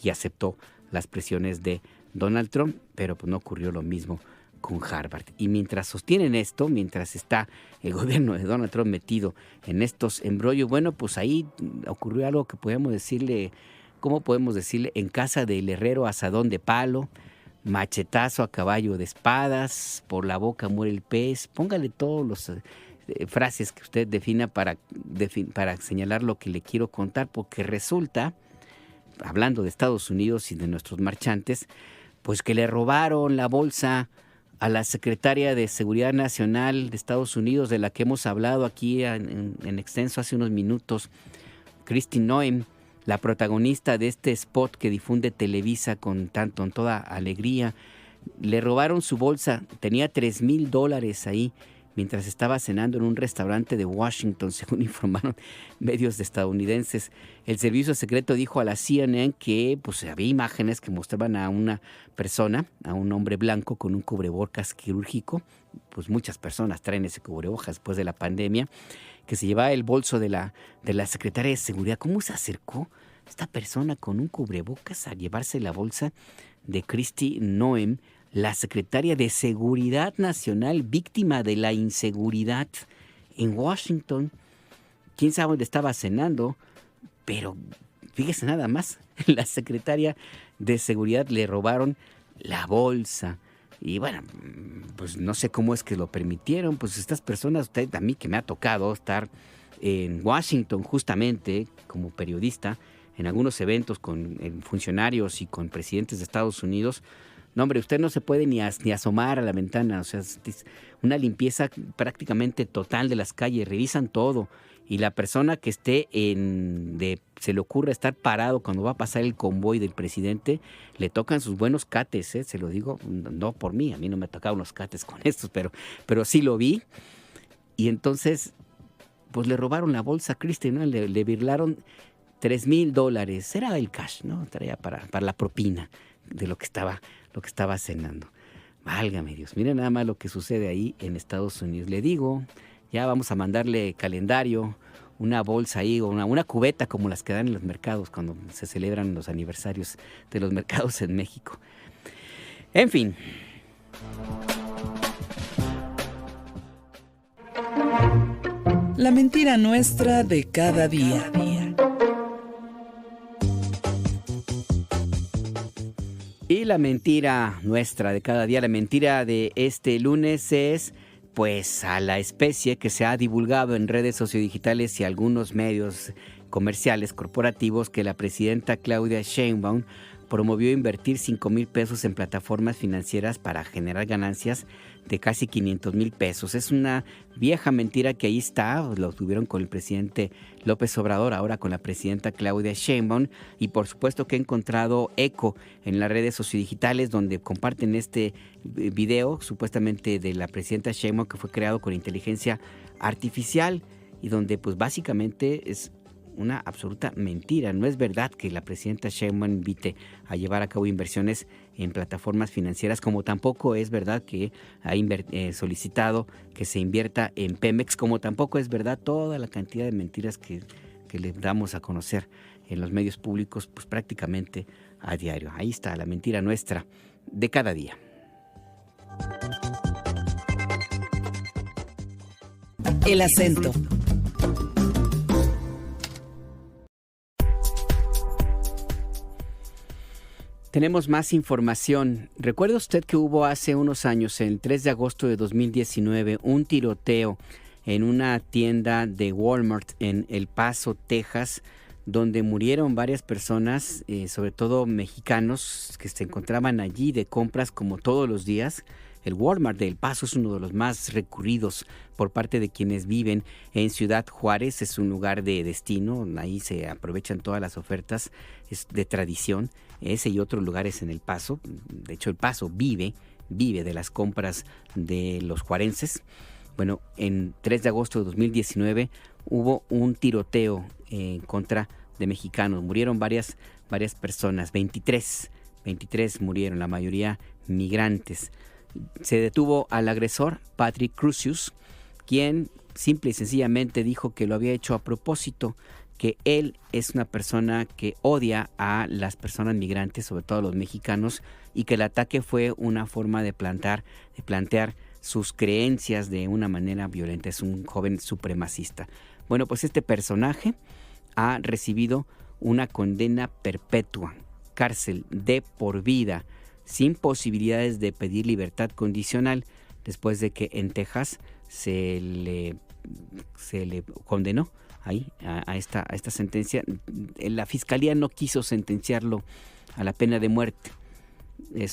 y aceptó las presiones de Donald Trump, pero pues no ocurrió lo mismo con Harvard. Y mientras sostienen esto, mientras está el gobierno de Donald Trump metido en estos embrollos, bueno, pues ahí ocurrió algo que podemos decirle, ¿cómo podemos decirle? En casa del herrero, asadón de palo, machetazo a caballo de espadas, por la boca muere el pez. Póngale todos los frases que usted defina para señalar lo que le quiero contar, porque resulta, hablando de Estados Unidos y de nuestros marchantes, pues que le robaron la bolsa a la secretaria de Seguridad Nacional de Estados Unidos, de la que hemos hablado aquí en extenso hace unos minutos, Kristi Noem, la protagonista de este spot que difunde Televisa con toda alegría. Le robaron su bolsa, tenía $3,000 ahí, mientras estaba cenando en un restaurante de Washington, según informaron medios estadounidenses. El servicio secreto dijo a la CNN que pues, había imágenes que mostraban a una persona, a un hombre blanco con un cubrebocas quirúrgico, pues muchas personas traen ese cubrebocas después de la pandemia, que se llevaba el bolso de la secretaria de Seguridad. ¿Cómo se acercó esta persona con un cubrebocas a llevarse la bolsa de Kristi Noem, la secretaria de Seguridad Nacional, víctima de la inseguridad en Washington? ¿Quién sabe dónde estaba cenando? Pero fíjese nada más, la secretaria de Seguridad le robaron la bolsa. Y bueno, pues no sé cómo es que lo permitieron. Pues estas personas, a mí que me ha tocado estar en Washington justamente como periodista, en algunos eventos con funcionarios y con presidentes de Estados Unidos. No, hombre, usted no se puede ni asomar a la ventana. O sea, es una limpieza prácticamente total de las calles. Revisan todo. Y la persona que esté se le ocurre estar parado cuando va a pasar el convoy del presidente, le tocan sus buenos cates, se lo digo, no por mí, a mí no me tocaban los cates con estos, pero sí lo vi. Y entonces, pues le robaron la bolsa a Kristi, ¿no? Le birlaron $3,000. Era el cash, ¿no? Traía para la propina de lo que estaba cenando. Válgame Dios, miren nada más lo que sucede ahí en Estados Unidos. Le digo, ya vamos a mandarle calendario, una bolsa ahí o una cubeta como las que dan en los mercados cuando se celebran los aniversarios de los mercados en México. En fin. La mentira nuestra de cada día. Y la mentira nuestra de cada día, la mentira de este lunes es, pues, a la especie que se ha divulgado en redes sociodigitales y algunos medios comerciales corporativos que la presidenta Claudia Sheinbaum promovió invertir 5,000 pesos en plataformas financieras para generar ganancias de casi 500,000 pesos. Es una vieja mentira que ahí está, lo tuvieron con el presidente López Obrador, ahora con la presidenta Claudia Sheinbaum, y por supuesto que he encontrado eco en las redes sociodigitales donde comparten este video supuestamente de la presidenta Sheinbaum que fue creado con inteligencia artificial y donde pues básicamente es una absoluta mentira. No es verdad que la presidenta Sheinbaum invite a llevar a cabo inversiones en plataformas financieras, como tampoco es verdad que ha solicitado que se invierta en Pemex, como tampoco es verdad toda la cantidad de mentiras que le damos a conocer en los medios públicos pues prácticamente a diario. Ahí está la mentira nuestra de cada día. El acento. Tenemos más información. ¿Recuerda usted que hubo hace unos años, el 3 de agosto de 2019, un tiroteo en una tienda de Walmart en El Paso, Texas, donde murieron varias personas, sobre todo mexicanos, que se encontraban allí de compras como todos los días? El Walmart de El Paso es uno de los más recurridos por parte de quienes viven en Ciudad Juárez. Es un lugar de destino, ahí se aprovechan todas las ofertas, es de tradición. Ese y otros lugares en El Paso. De hecho, El Paso vive de las compras de los juarenses. Bueno, en 3 de agosto de 2019 hubo un tiroteo en contra de mexicanos. Murieron varias personas, 23 murieron, la mayoría migrantes. Se detuvo al agresor, Patrick Crusius, quien simple y sencillamente dijo que lo había hecho a propósito, que él es una persona que odia a las personas migrantes, sobre todo a los mexicanos, y que el ataque fue una forma de plantear sus creencias de una manera violenta. Es un joven supremacista. Bueno, pues este personaje ha recibido una condena perpetua, cárcel de por vida, sin posibilidades de pedir libertad condicional, después de que en Texas se le condenó ahí a esta sentencia. La fiscalía no quiso sentenciarlo a la pena de muerte.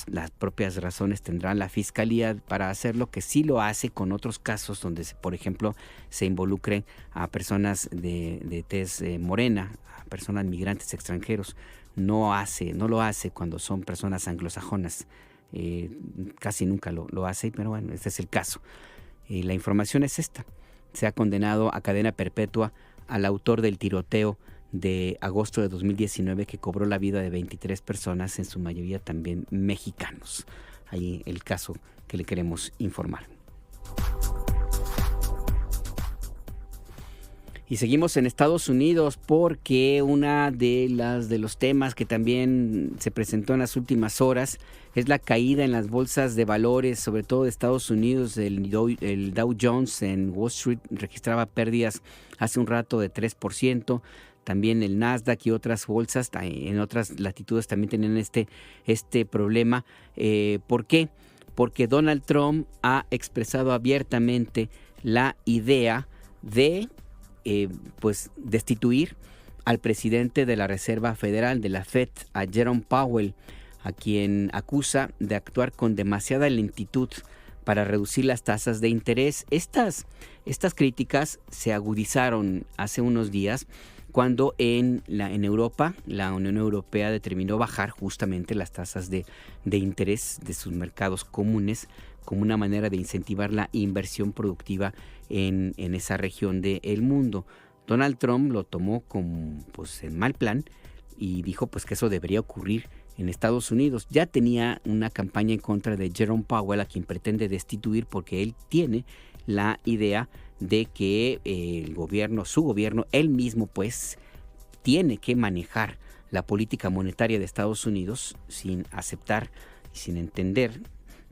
Las propias razones tendrá la fiscalía para hacerlo, que sí lo hace con otros casos donde, por ejemplo, se involucren a personas de tez morena, a personas migrantes extranjeros. No lo hace cuando son personas anglosajonas. Casi nunca lo hace, pero bueno, este es el caso. La información es esta. Se ha condenado a cadena perpetua al autor del tiroteo de agosto de 2019 que cobró la vida de 23 personas, en su mayoría también mexicanos. Ahí el caso que le queremos informar. Y seguimos en Estados Unidos porque una de los temas que también se presentó en las últimas horas es la caída en las bolsas de valores, sobre todo de Estados Unidos. El Dow Jones en Wall Street registraba pérdidas hace un rato de 3%. También el Nasdaq y otras bolsas en otras latitudes también tenían este problema. ¿Por qué? Porque Donald Trump ha expresado abiertamente la idea de destituir al presidente de la Reserva Federal, de la Fed, a Jerome Powell, a quien acusa de actuar con demasiada lentitud para reducir las tasas de interés. Estas críticas se agudizaron hace unos días cuando en Europa, la Unión Europea determinó bajar justamente las tasas de interés de sus mercados comunes como una manera de incentivar la inversión productiva en esa región del mundo. Donald Trump lo tomó como en mal plan y dijo que eso debería ocurrir en Estados Unidos. Ya tenía una campaña en contra de Jerome Powell, a quien pretende destituir porque él tiene la idea de que su gobierno, él mismo tiene que manejar la política monetaria de Estados Unidos sin aceptar y sin entender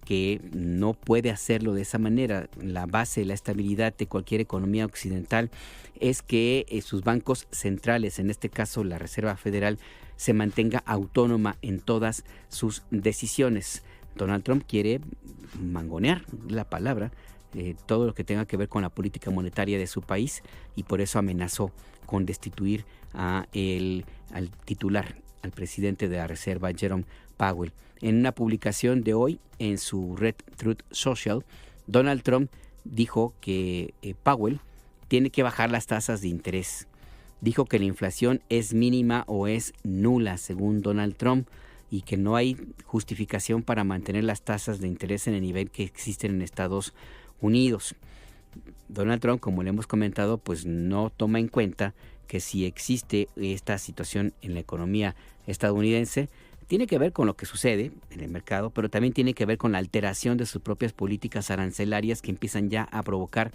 que no puede hacerlo de esa manera. La base de la estabilidad de cualquier economía occidental es que sus bancos centrales, en este caso la Reserva Federal, se mantenga autónoma en todas sus decisiones. Donald Trump quiere mangonear, la palabra, todo lo que tenga que ver con la política monetaria de su país, y por eso amenazó con destituir al titular, al presidente de la Reserva, Jerome Powell. En una publicación de hoy en su red Truth Social, Donald Trump dijo que Powell tiene que bajar las tasas de interés. Dijo que la inflación es mínima o es nula, según Donald Trump, y que no hay justificación para mantener las tasas de interés en el nivel que existen en Estados Unidos. Donald Trump, como le hemos comentado, pues no toma en cuenta que si existe esta situación en la economía estadounidense, tiene que ver con lo que sucede en el mercado, pero también tiene que ver con la alteración de sus propias políticas arancelarias que empiezan ya a provocar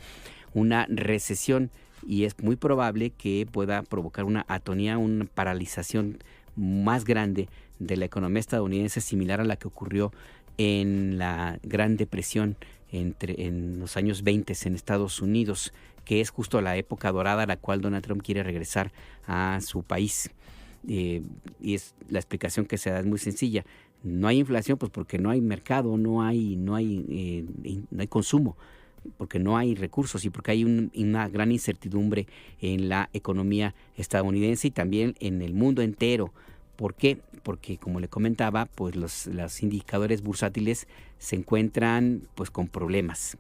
una recesión, y es muy probable que pueda provocar una atonía, una paralización más grande de la economía estadounidense, similar a la que ocurrió en la Gran Depresión en los años 20 en Estados Unidos, que es justo la época dorada a la cual Donald Trump quiere regresar a su país. Y es la explicación que se da, es muy sencilla. No hay inflación, pues porque no hay mercado, no hay consumo, porque no hay recursos y porque hay una gran incertidumbre en la economía estadounidense y también en el mundo entero. ¿Por qué? Porque, como le comentaba, pues los indicadores bursátiles se encuentran pues con problemas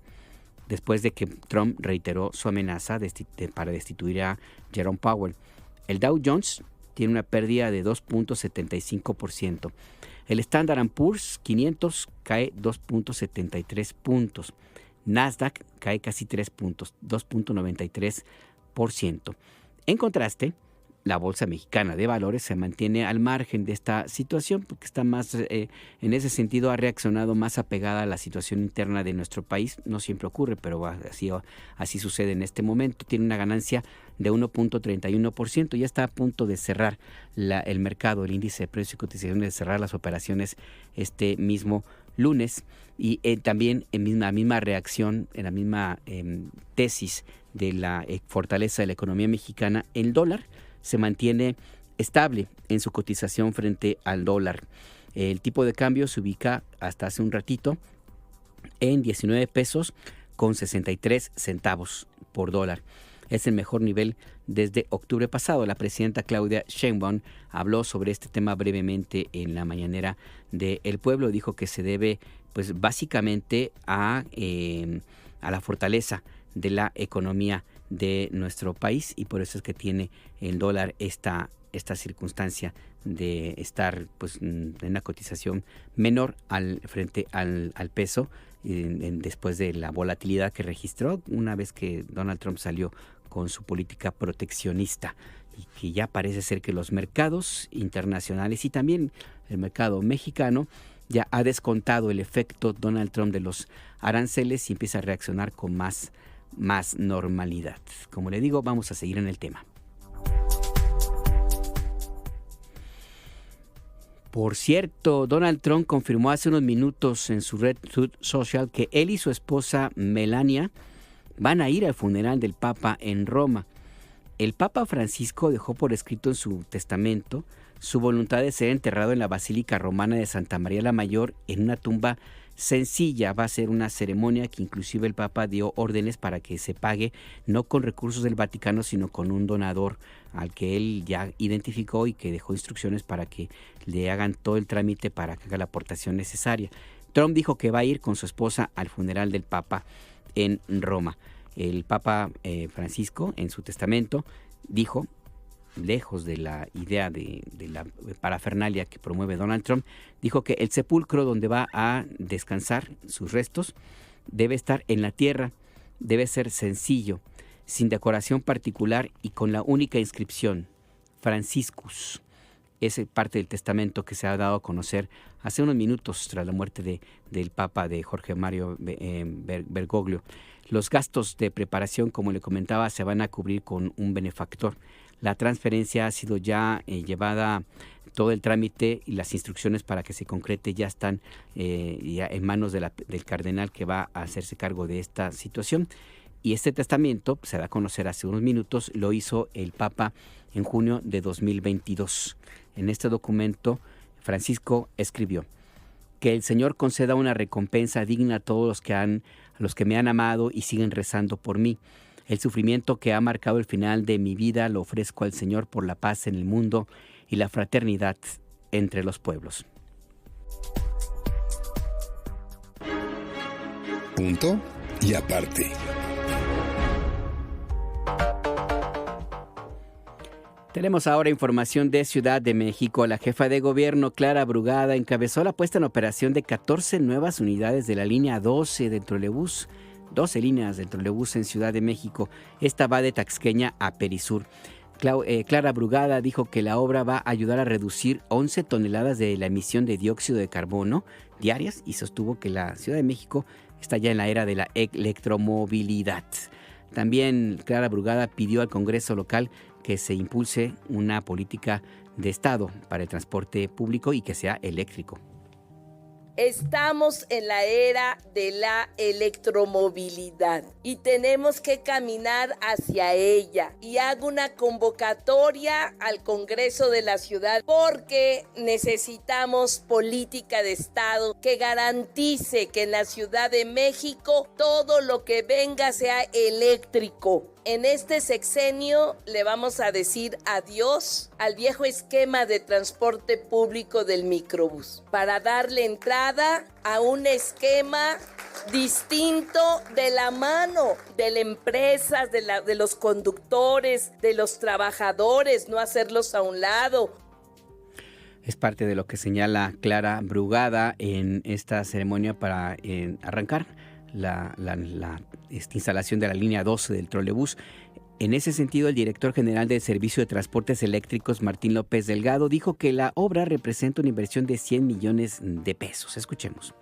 después de que Trump reiteró su amenaza para destituir a Jerome Powell. El Dow Jones tiene una pérdida de 2.75%. El Standard & Poor's 500 cae 2.73 puntos. Nasdaq cae casi 3 puntos, 2.93%. En contraste, la Bolsa Mexicana de Valores se mantiene al margen de esta situación porque está más, en ese sentido, ha reaccionado más apegada a la situación interna de nuestro país. No siempre ocurre, pero así sucede en este momento. Tiene una ganancia de 1.31%. Ya está a punto de cerrar el mercado, el índice de precios y cotizaciones, de cerrar las operaciones este mismo lunes. Y también en la misma reacción, en la misma tesis de la fortaleza de la economía mexicana, el dólar se mantiene estable en su cotización frente al dólar. El tipo de cambio se ubica hasta hace un ratito en 19 pesos con 63 centavos por dólar. Es el mejor nivel desde octubre pasado. La presidenta Claudia Sheinbaum habló sobre este tema brevemente en la mañanera de El Pueblo. Dijo que se debe pues básicamente a la fortaleza de la economía de nuestro país, y por eso es que tiene el dólar esta circunstancia de estar pues en una cotización menor frente al peso, después de la volatilidad que registró una vez que Donald Trump salió con su política proteccionista, y que ya parece ser que los mercados internacionales y también el mercado mexicano ya ha descontado el efecto Donald Trump de los aranceles y empieza a reaccionar con más normalidad. Como le digo, vamos a seguir en el tema. Por cierto, Donald Trump confirmó hace unos minutos en su red Truth Social que él y su esposa Melania van a ir al funeral del Papa en Roma. El Papa Francisco dejó por escrito en su testamento su voluntad de ser enterrado en la Basílica Romana de Santa María la Mayor en una tumba sencilla. Va a ser una ceremonia que inclusive el Papa dio órdenes para que se pague no con recursos del Vaticano, sino con un donador al que él ya identificó y que dejó instrucciones para que le hagan todo el trámite para que haga la aportación necesaria. Trump dijo que va a ir con su esposa al funeral del Papa en Roma. El Papa Francisco, en su testamento, dijo, lejos de la idea de la parafernalia que promueve Donald Trump, dijo que el sepulcro donde va a descansar sus restos debe estar en la tierra, debe ser sencillo, sin decoración particular y con la única inscripción, Franciscus. Es parte del testamento que se ha dado a conocer hace unos minutos tras la muerte del Papa, de Jorge Mario Bergoglio. Los gastos de preparación, como le comentaba, se van a cubrir con un benefactor. La transferencia ha sido ya llevada, todo el trámite y las instrucciones para que se concrete ya están ya en manos del cardenal que va a hacerse cargo de esta situación. Y este testamento se da a conocer hace unos minutos, lo hizo el Papa en junio de 2022. En este documento, Francisco escribió: que el Señor conceda una recompensa digna a todos los que me han amado y siguen rezando por mí. El sufrimiento que ha marcado el final de mi vida lo ofrezco al Señor por la paz en el mundo y la fraternidad entre los pueblos. Punto y aparte. Tenemos ahora información de Ciudad de México. La jefa de gobierno, Clara Brugada, encabezó la puesta en operación de 14 nuevas unidades de la línea 12 del trolebús. 12 líneas del trolebús en Ciudad de México. Esta va de Taxqueña a Perisur. Clara Brugada dijo que la obra va a ayudar a reducir 11 toneladas de la emisión de dióxido de carbono diarias y sostuvo que la Ciudad de México está ya en la era de la electromovilidad. También Clara Brugada pidió al Congreso local que se impulse una política de Estado para el transporte público y que sea eléctrico. Estamos en la era de la electromovilidad y tenemos que caminar hacia ella. Y hago una convocatoria al Congreso de la Ciudad porque necesitamos política de Estado que garantice que en la Ciudad de México todo lo que venga sea eléctrico. En este sexenio le vamos a decir adiós al viejo esquema de transporte público del microbús para darle entrada a un esquema distinto de la mano de las empresas, de los conductores, de los trabajadores, no hacerlos a un lado. Es parte de lo que señala Clara Brugada en esta ceremonia para arrancar la instalación de la línea 12 del trolebús. En ese sentido, el director general del Servicio de Transportes Eléctricos, Martín López Delgado, dijo que la obra representa una inversión de 100 millones de pesos. Escuchemos.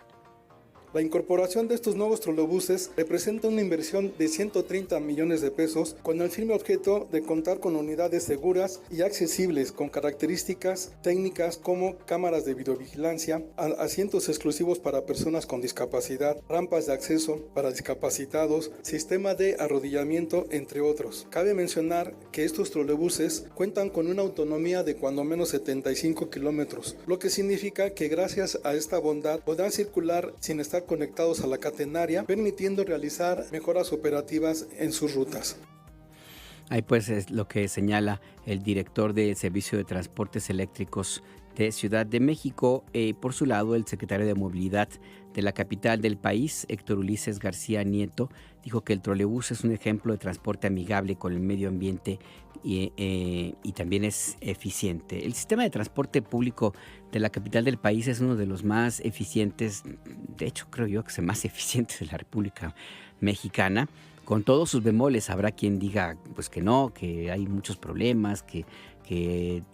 La incorporación de estos nuevos trolebuses representa una inversión de 130 millones de pesos con el firme objeto de contar con unidades seguras y accesibles con características técnicas como cámaras de videovigilancia, asientos exclusivos para personas con discapacidad, rampas de acceso para discapacitados, sistema de arrodillamiento, entre otros. Cabe mencionar que estos trolebuses cuentan con una autonomía de cuando menos 75 kilómetros, lo que significa que gracias a esta bondad podrán circular sin estar conectados a la catenaria, permitiendo realizar mejoras operativas en sus rutas. Ahí pues es lo que señala el director del Servicio de Transportes Eléctricos de Ciudad de México. Por su lado, el secretario de Movilidad de la capital del país, Héctor Ulises García Nieto, dijo que el trolebús es un ejemplo de transporte amigable con el medio ambiente y también es eficiente. El sistema de transporte público de la capital del país es uno de los más eficientes, de hecho creo yo que es el más eficiente de la República Mexicana. Con todos sus bemoles, habrá quien diga pues que no, que hay muchos problemas, que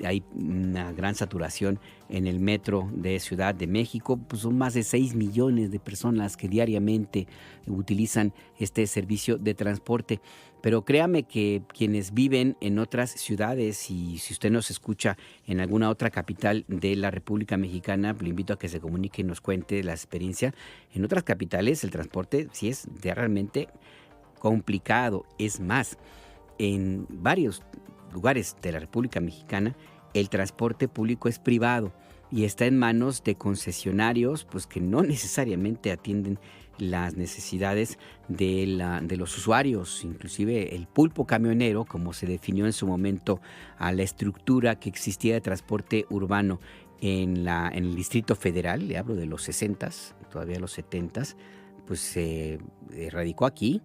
hay una gran saturación en el metro de Ciudad de México. Pues son más de 6 millones de personas que diariamente utilizan este servicio de transporte. Pero créame que quienes viven en otras ciudades, y si usted nos escucha en alguna otra capital de la República Mexicana, le invito a que se comunique y nos cuente la experiencia. En otras capitales el transporte sí es realmente complicado. Es más, en varios lugares de la República Mexicana el transporte público es privado y está en manos de concesionarios pues que no necesariamente atienden las necesidades de los usuarios. Inclusive el pulpo camionero, como se definió en su momento a la estructura que existía de transporte urbano en el Distrito Federal, le hablo de los 60s, todavía los 70s, pues se radicó aquí,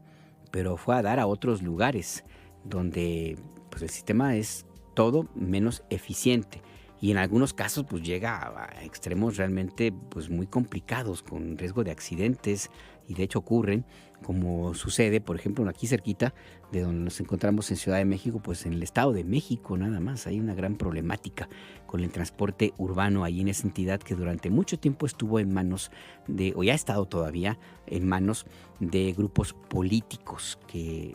pero fue a dar a otros lugares donde pues el sistema es todo menos eficiente y en algunos casos pues llega a extremos realmente pues muy complicados, con riesgo de accidentes, y de hecho ocurren, como sucede por ejemplo aquí cerquita de donde nos encontramos en Ciudad de México, pues en el Estado de México nada más hay una gran problemática con el transporte urbano ahí en esa entidad que durante mucho tiempo estuvo en manos o ya ha estado todavía en manos de grupos políticos que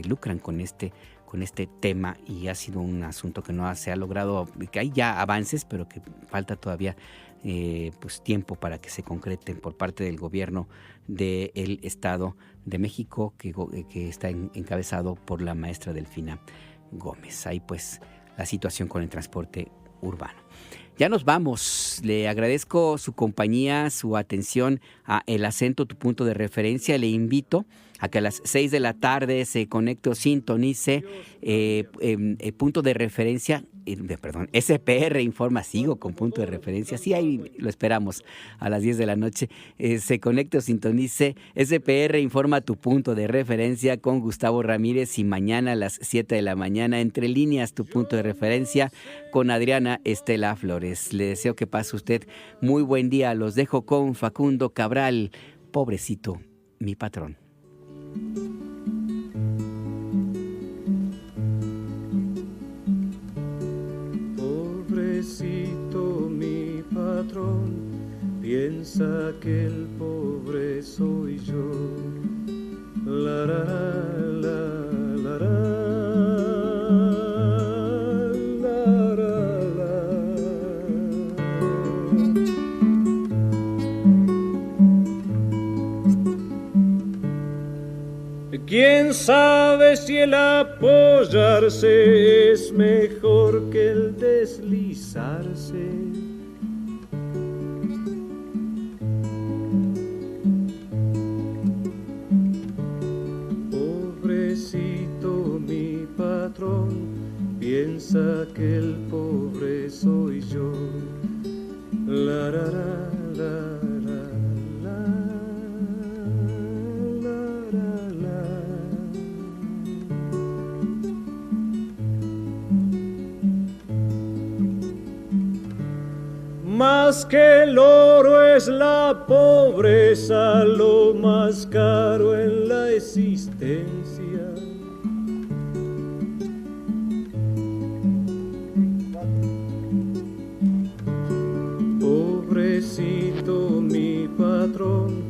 lucran con este con este tema, y ha sido un asunto que no se ha logrado, que hay ya avances, pero que falta todavía pues tiempo para que se concreten por parte del gobierno del Estado de México, que está encabezado por la maestra Delfina Gómez. Ahí pues la situación con el transporte urbano. Ya nos vamos. Le agradezco su compañía, su atención a El Acento, tu punto de referencia. Le invito a que a las 6 de la tarde se conecte o sintonice punto de referencia, SPR Informa. Sigo con punto de referencia. Sí, ahí lo esperamos a las 10 de la noche. Se conecte o sintonice SPR Informa, tu punto de referencia, con Gustavo Ramírez, y mañana a las 7 de la mañana, Entre Líneas, tu punto de referencia, con Adriana Estela Flores. Le deseo que pase usted muy buen día. Los dejo con Facundo Cabral, Pobrecito mi patrón. Pobrecito mi patrón, piensa que el pobre soy yo. La la la la la. ¿Quién sabe si el apoyarse es mejor que el deslizarse? Pobrecito mi patrón, piensa que el pobre soy yo. La la la la. Más que el oro es la pobreza, lo más caro en la existencia. Pobrecito mi patrón,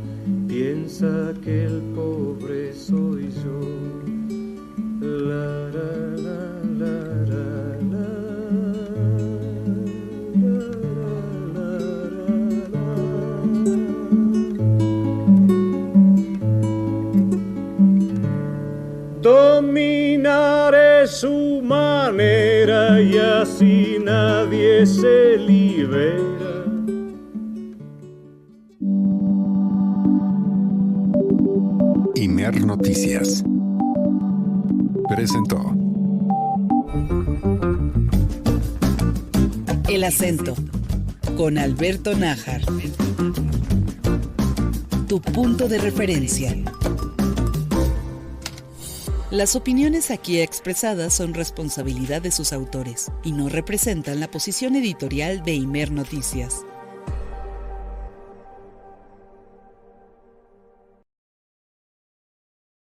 piensa que el pobre soy yo. La la la la la. Dominar es su manera y así nadie se libera. Imer Noticias presentó El Acento con Alberto Nájar, tu punto de referencia. Las opiniones aquí expresadas son responsabilidad de sus autores y no representan la posición editorial de Imer Noticias.